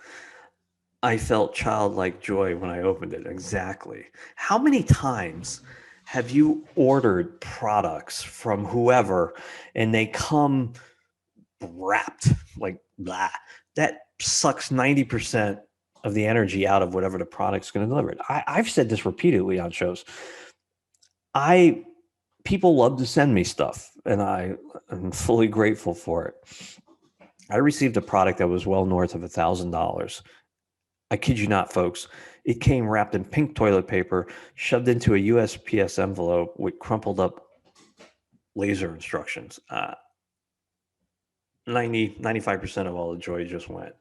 I felt childlike joy when I opened it. Exactly. How many times have you ordered products from whoever and they come wrapped, like blah. That sucks 90% of the energy out of whatever the product's going to deliver. I've said this repeatedly on shows. People love to send me stuff, and I am fully grateful for it. I received a product that was well north of $1,000. I kid you not, folks. It came wrapped in pink toilet paper, shoved into a USPS envelope with crumpled up laser instructions. 95% of all the joy just went.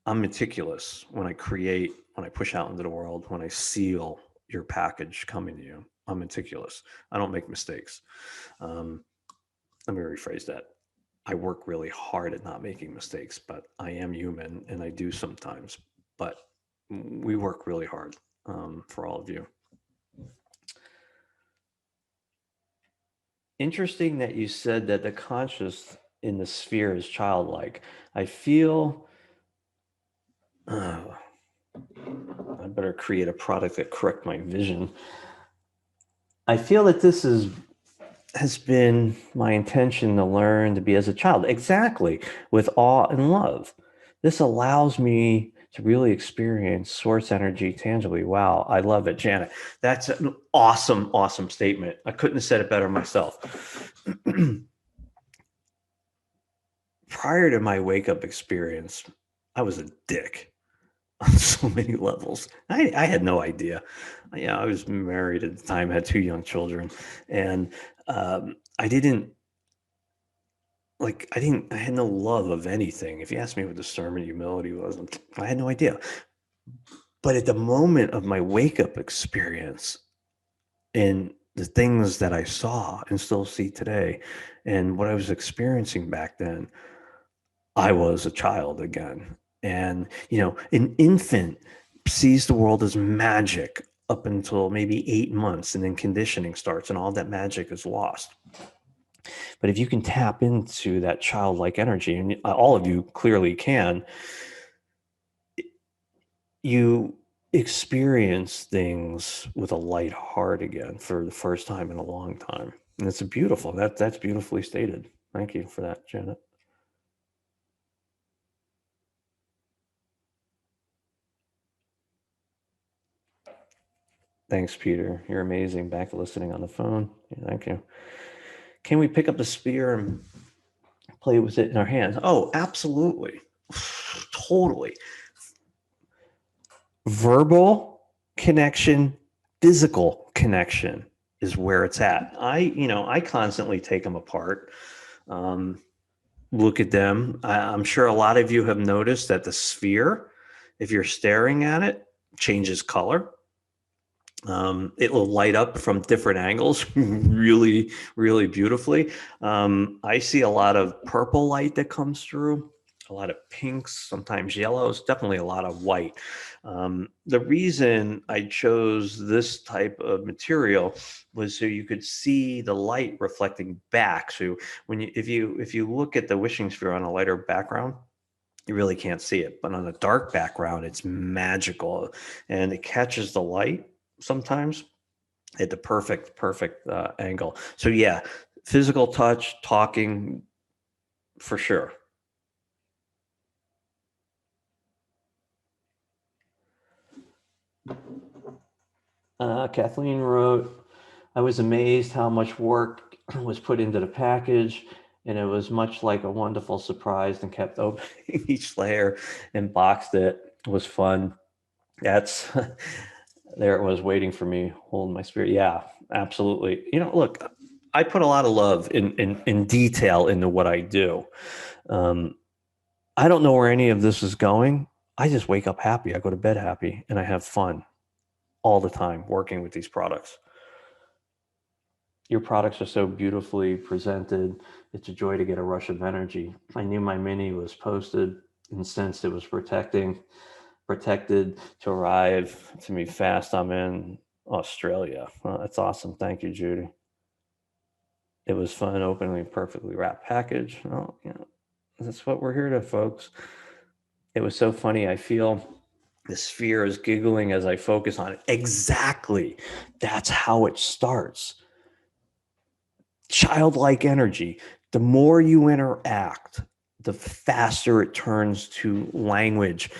I'm meticulous when I create, when I push out into the world, when I seal your package coming to you. I'm meticulous. I don't make mistakes. Um, Let me rephrase that. I work really hard at not making mistakes, but I am human and I do sometimes. But we work really hard for all of you. Interesting that you said that the conscious in the sphere is childlike. I feel I better create a product that correct my vision. I feel that has been my intention to learn to be as a child. Exactly, with awe and love. This allows me to really experience source energy tangibly. Wow, I love it, Janet. That's an awesome, awesome statement. I couldn't have said it better myself. Prior to my wake up experience, I was a dick on so many levels. I had no idea. Yeah, I was married at the time, had 2 young children, and I didn't I had no love of anything. If you asked me what discernment, humility was, I had no idea. But at the moment of my wake up experience and the things that I saw and still see today and what I was experiencing back then, I was a child again. And, an infant sees the world as magic up until maybe 8 months, and then conditioning starts and all that magic is lost. But if you can tap into that childlike energy, and all of you clearly can, you experience things with a light heart again for the first time in a long time. And it's beautiful. That's beautifully stated. Thank you for that, Janet. Thanks, Peter. You're amazing. Back listening on the phone. Yeah, thank you. Can we pick up the spear and play with it in our hands? Oh, absolutely. Totally. Verbal connection, physical connection is where it's at. I constantly take them apart, look at them. I'm sure a lot of you have noticed that the sphere, if you're staring at it, changes color. It will light up from different angles really, really beautifully. I see a lot of purple light that comes through, a lot of pinks, sometimes yellows, definitely a lot of white. The reason I chose this type of material was so you could see the light reflecting back. So if you look at the wishing sphere on a lighter background, you really can't see it, but on a dark background, it's magical, and it catches the light sometimes at the perfect angle. So yeah, physical touch, talking, for sure. Kathleen wrote, I was amazed how much work was put into the package, and it was much like a wonderful surprise, and kept opening each layer and boxed it. It was fun. That's there it was waiting for me, holding my spirit. Yeah, absolutely. Look, I put a lot of love in detail into what I do. Um, I don't know where any of this is going. I just wake up happy. I go to bed happy, and I have fun all the time working with these products. Your products are so beautifully presented. It's a joy to get a rush of energy. I knew my mini was posted and sensed it was protected to arrive to me fast. I'm in Australia. Well, that's awesome. Thank you, Judy. It was fun opening a perfectly wrapped package. Well, that's what we're here to, folks. It was so funny. I feel the sphere is giggling as I focus on it. Exactly. That's how it starts. Childlike energy. The more you interact, the faster it turns to language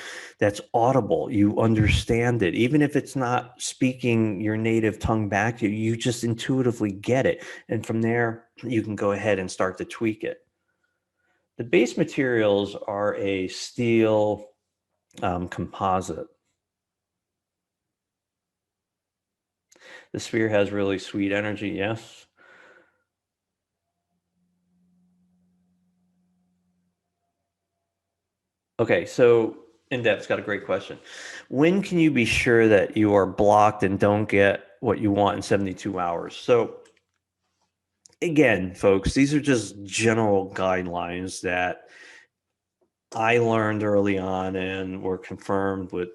that's audible. You understand it. Even if it's not speaking your native tongue back to you, you just intuitively get it. And from there, you can go ahead and start to tweak it. The base materials are a steel composite. The sphere has really sweet energy, yes. Okay, so in-depth's got a great question. When can you be sure that you are blocked and don't get what you want in 72 hours? So again, folks, these are just general guidelines that I learned early on and were confirmed with,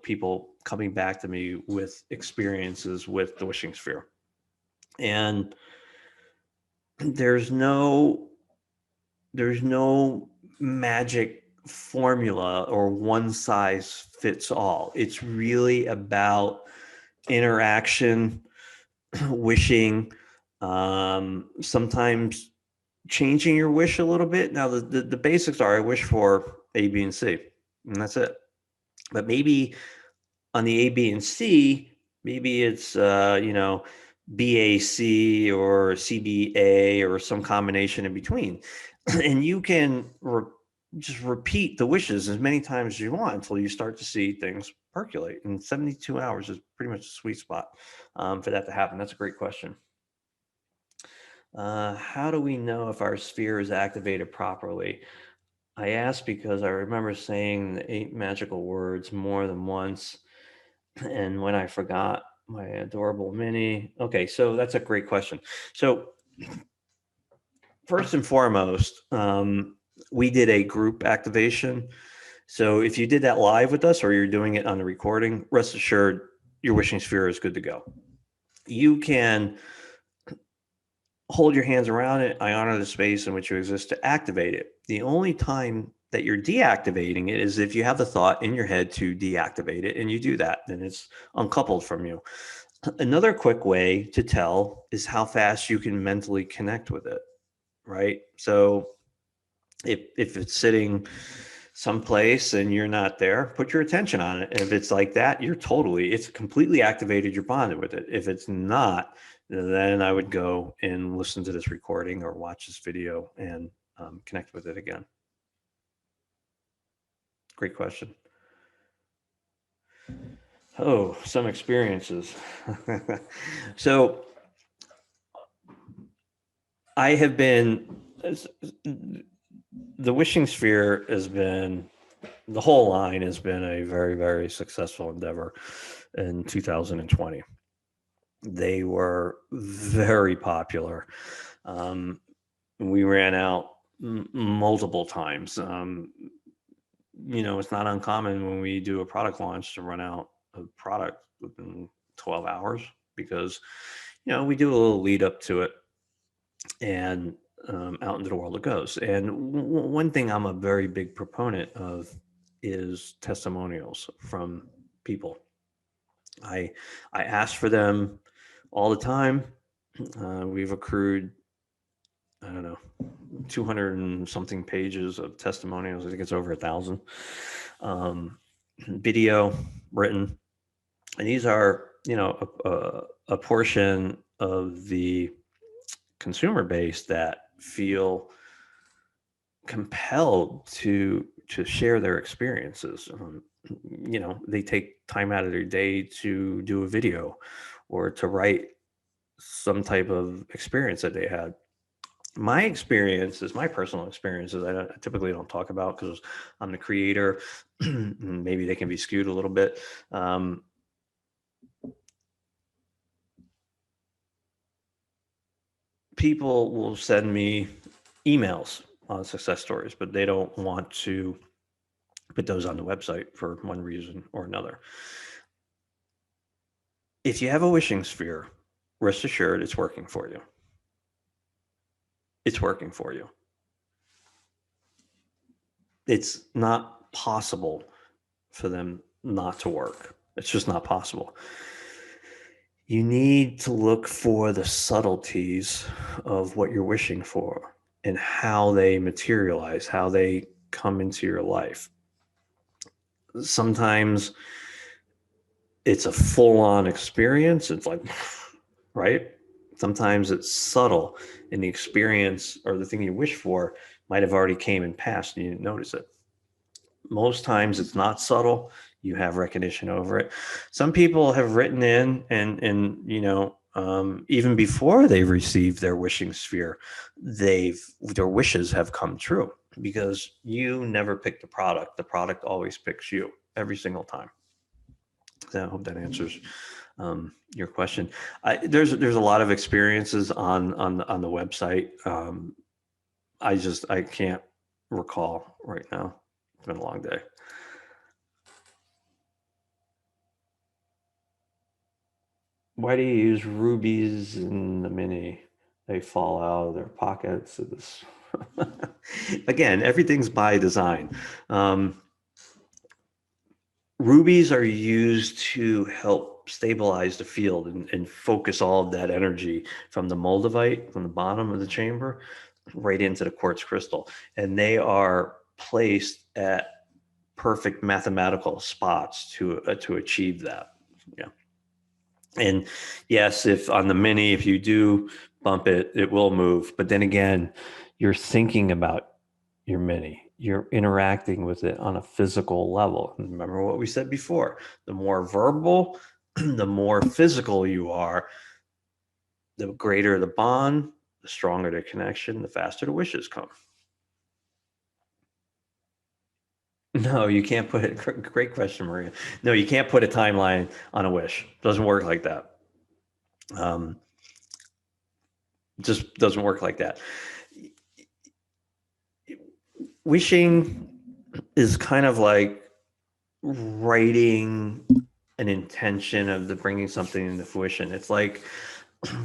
people coming back to me with experiences with the wishing sphere. And there's no there's no magic formula or one size fits all. It's really about interaction, wishing, sometimes changing your wish a little bit. Now, the basics are I wish for A, B, and C, and that's it. But maybe on the A, B, and C, maybe it's, BAC or CBA or some combination in between. And you can just repeat the wishes as many times as you want until you start to see things percolate. And 72 hours is pretty much a sweet spot for that to happen. That's a great question. How do we know if our sphere is activated properly? I ask because I remember saying the 8 magical words more than once. And when I forgot my adorable mini. Okay, so that's a great question. So first and foremost, we did a group activation. So if you did that live with us or you're doing it on the recording, rest assured your wishing sphere is good to go. You can hold your hands around it. I honor the space in which you exist to activate it. The only time that you're deactivating it is if you have the thought in your head to deactivate it and you do that, then it's uncoupled from you. Another quick way to tell is how fast you can mentally connect with it, right? So if it's sitting someplace and you're not there, put your attention on it. If it's like that, it's completely activated, you're bonded with it. If it's not, then I would go and listen to this recording or watch this video and connect with it again. Great question. Oh, some experiences. So I have been, the wishing sphere has been, the whole line has been a very, very successful endeavor in 2020. They were very popular. We ran out multiple times. It's not uncommon when we do a product launch to run out of product within 12 hours because, we do a little lead up to it and out into the world it goes. And one thing I'm a very big proponent of is testimonials from people. I ask for them all the time. We've accrued, I don't know, 200 and something pages of testimonials. I think it's over 1,000. Video, written, and these are, a portion of the consumer base that feel compelled to share their experiences. They take time out of their day to do a video or to write some type of experience that they had. My experiences, my personal experiences, I typically don't talk about because I'm the creator. Maybe they can be skewed a little bit. People will send me emails on success stories, but they don't want to put those on the website for one reason or another. If you have a wishing sphere, rest assured it's working for you. It's working for you. It's not possible for them not to work. It's just not possible. You need to look for the subtleties of what you're wishing for and how they materialize, how they come into your life. Sometimes it's a full-on experience. It's like, right? Sometimes it's subtle, and the experience or the thing you wish for might have already came and passed and you didn't notice it. Most times it's not subtle. You have recognition over it. Some people have written in and even before they received their wishing sphere, their wishes have come true because you never pick the product. The product always picks you every single time. So I hope that answers your question. There's a lot of experiences on the website. I can't recall right now. It's been a long day. Why do you use rubies in the mini? They fall out of their pockets. Again, everything's by design. Um, Rubies are used to help stabilize the field and focus all of that energy from the moldavite, from the bottom of the chamber, right into the quartz crystal. And they are placed at perfect mathematical spots to achieve that. Yeah. And yes, if on the mini, if you do bump it, it will move. But then again, you're thinking about your mini. You're interacting with it on a physical level. And remember what we said before. The more verbal, the more physical you are, the greater the bond, the stronger the connection, the faster the wishes come. No, you can't put it. Great question, Maria. No, you can't put a timeline on a wish. Doesn't work like that. Um, just doesn't work like that. Wishing is kind of like writing an intention of the bringing something into fruition. It's like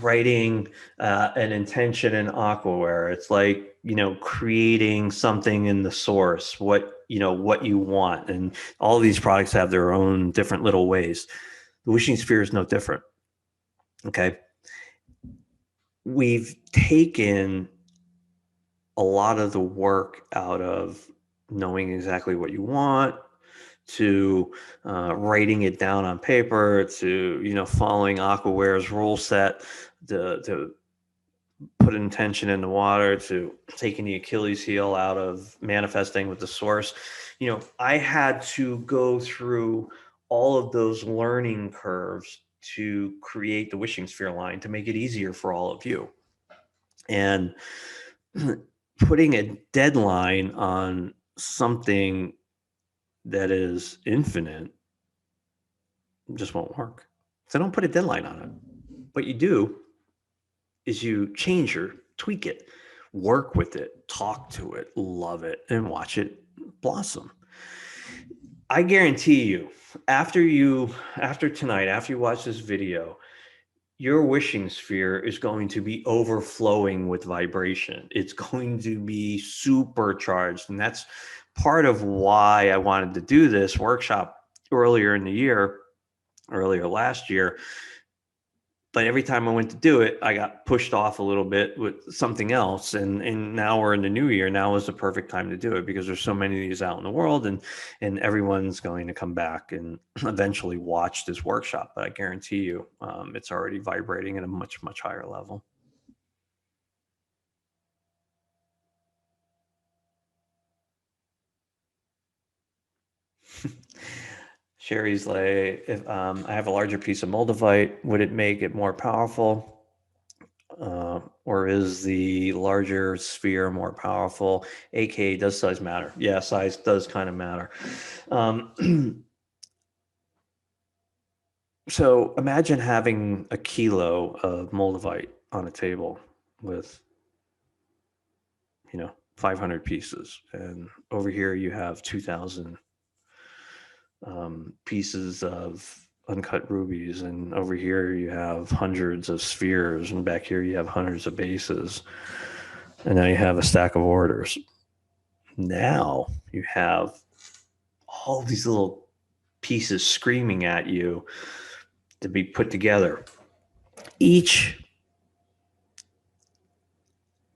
writing an intention in aquaware. It's like, creating something in the source, what you want. And all of these products have their own different little ways. The wishing sphere is no different. Okay. We've taken a lot of the work out of knowing exactly what you want, to writing it down on paper, to following Aquaware's rule set, to put intention in the water, to taking the Achilles heel out of manifesting with the source. I had to go through all of those learning curves to create the wishing sphere line to make it easier for all of you. And putting a deadline on something that is infinite just won't work. So don't put a deadline on it. What you do is you tweak it, work with it, talk to it, love it, and watch it blossom. I guarantee you, after tonight, after you watch this video, your wishing sphere is going to be overflowing with vibration. It's going to be supercharged. And that's part of why I wanted to do this workshop earlier last year. But every time I went to do it, I got pushed off a little bit with something else. And now we're in the new year. Now is the perfect time to do it because there's so many of these out in the world, and everyone's going to come back and eventually watch this workshop. But I guarantee you, it's already vibrating at a much, much higher level. Sherry's like, if I have a larger piece of moldavite, would it make it more powerful? Or is the larger sphere more powerful? AKA, does size matter? Yeah, size does kind of matter. So imagine having a kilo of moldavite on a table with, 500 pieces. And over here you have 2,000 pieces of uncut rubies. And over here you have hundreds of spheres. And back here you have hundreds of bases. And now you have a stack of orders. Now you have all these little pieces screaming at you to be put together. Each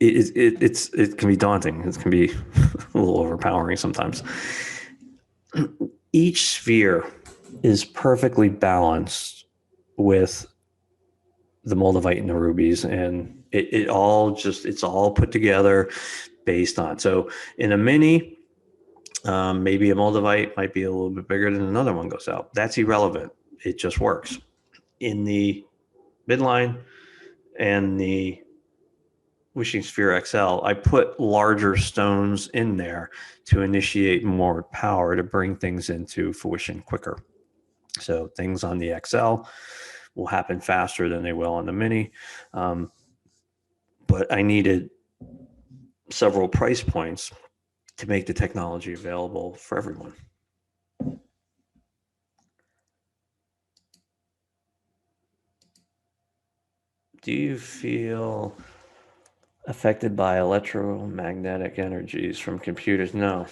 it can be daunting. It can be a little overpowering sometimes. Each sphere is perfectly balanced with the moldavite and the rubies, and it's all put together based on. So in a mini, maybe a moldavite might be a little bit bigger than another one goes out. That's irrelevant. It just works. In the midline and the Wishing Sphere XL, I put larger stones in there to initiate more power to bring things into fruition quicker. So things on the XL will happen faster than they will on the Mini. But I needed several price points to make the technology available for everyone. Do you feel affected by electromagnetic energies from computers? No.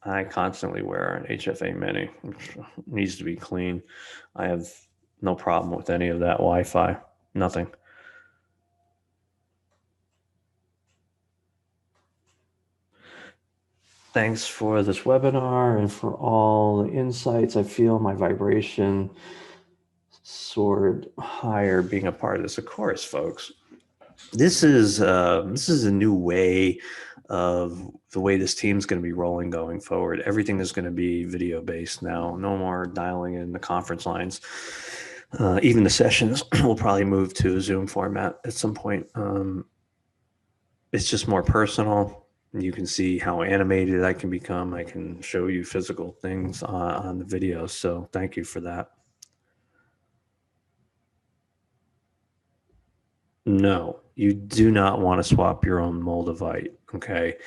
I constantly wear an HFA Mini, which needs to be clean. I have no problem with any of that Wi-Fi. Nothing. Thanks for this webinar and for all the insights. I feel my vibration soared higher being a part of this. Of course, folks. This is a new way of the way this team's going to be rolling going forward. Everything is going to be video based now. No more dialing in the conference lines. Even the sessions will probably move to a Zoom format at some point. It's just more personal. You can see how animated I can become. I can show you physical things on the videos. So thank you for that. No, you do not want to swap your own moldavite. Okay.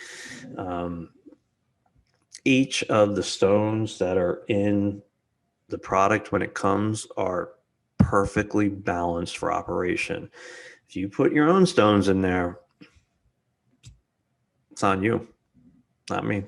Each of the stones that are in the product when it comes are perfectly balanced for operation. If you put your own stones in there, it's on you, not me.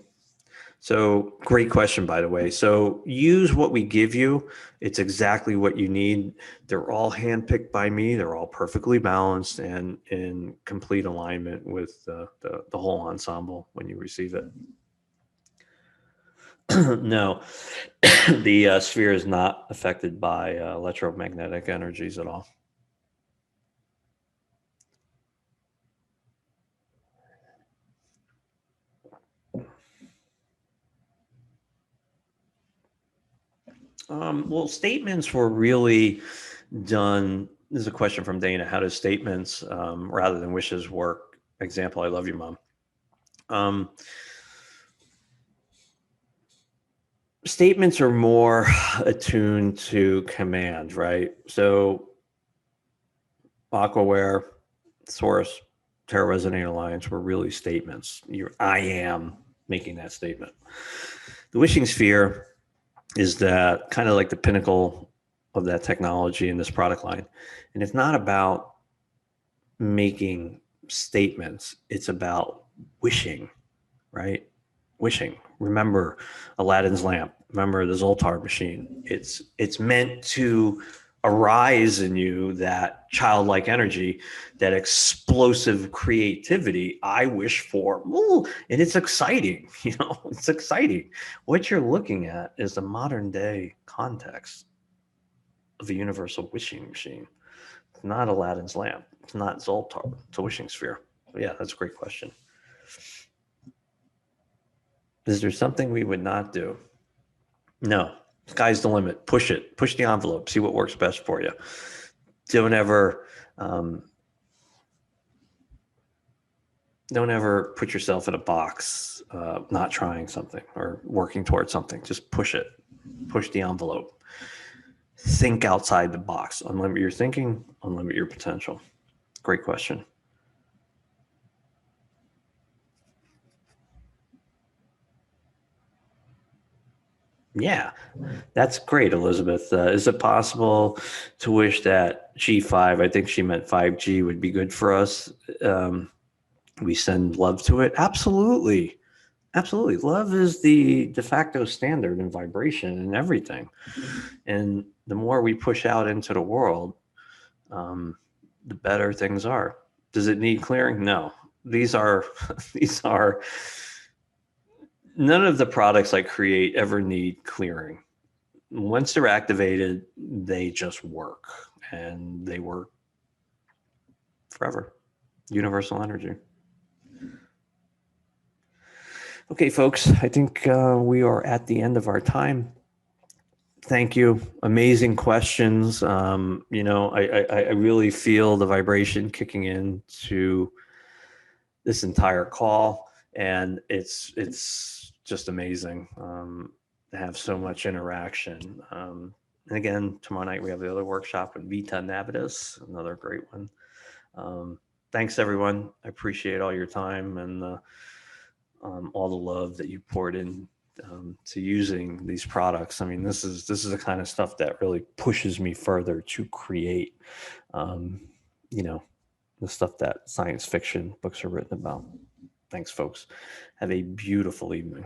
So great question, by the way. So use what we give you. It's exactly what you need. They're all handpicked by me. They're all perfectly balanced and in complete alignment with the whole ensemble when you receive it. No, the sphere is not affected by electromagnetic energies at all. Well, statements were really done. This is a question from Dana. How does statements rather than wishes work? Example, I love you, Mom. Statements are more attuned to command, right? So Aquaware, Source, Terra Resonating Alliance were really statements. I am making that statement. The wishing sphere is that kind of like the pinnacle of that technology in this product line. And it's not about making statements. It's about wishing, right? Wishing. Remember Aladdin's lamp. Remember the Zoltar machine. It's meant to arise in you that childlike energy, that explosive creativity I wish for. Ooh, and it's exciting, it's exciting. What you're looking at is the modern day context of a universal wishing machine. It's not Aladdin's lamp. It's not Zoltar. It's a wishing sphere. Yeah, that's a great question. Is there something we would not do? No. Sky's the limit. Push it. Push the envelope. See what works best for you. Don't ever put yourself in a box, not trying something or working towards something. Just push it. Push the envelope. Think outside the box. Unlimit your thinking. Unlimit your potential. Great question. Yeah, that's great, Elizabeth. Is it possible to wish that G5, I think she meant 5G, would be good for us? We send love to it? Absolutely. Absolutely. Love is the de facto standard in vibration and everything. And the more we push out into the world, the better things are. Does it need clearing? No. These are these are none of the products I create ever need clearing. Once they're activated, they just work, and they work forever. Universal energy. Okay, folks, I think we are at the end of our time. Thank you. Amazing questions. I really feel the vibration kicking in to this entire call, and it's just amazing to have so much interaction. And again, tomorrow night we have the other workshop with Vita Navitas, another great one. Thanks, everyone. I appreciate all your time and all the love that you poured in to using these products. I mean, this is the kind of stuff that really pushes me further to create, you know, the stuff that science fiction books are written about. Thanks, folks. Have a beautiful evening.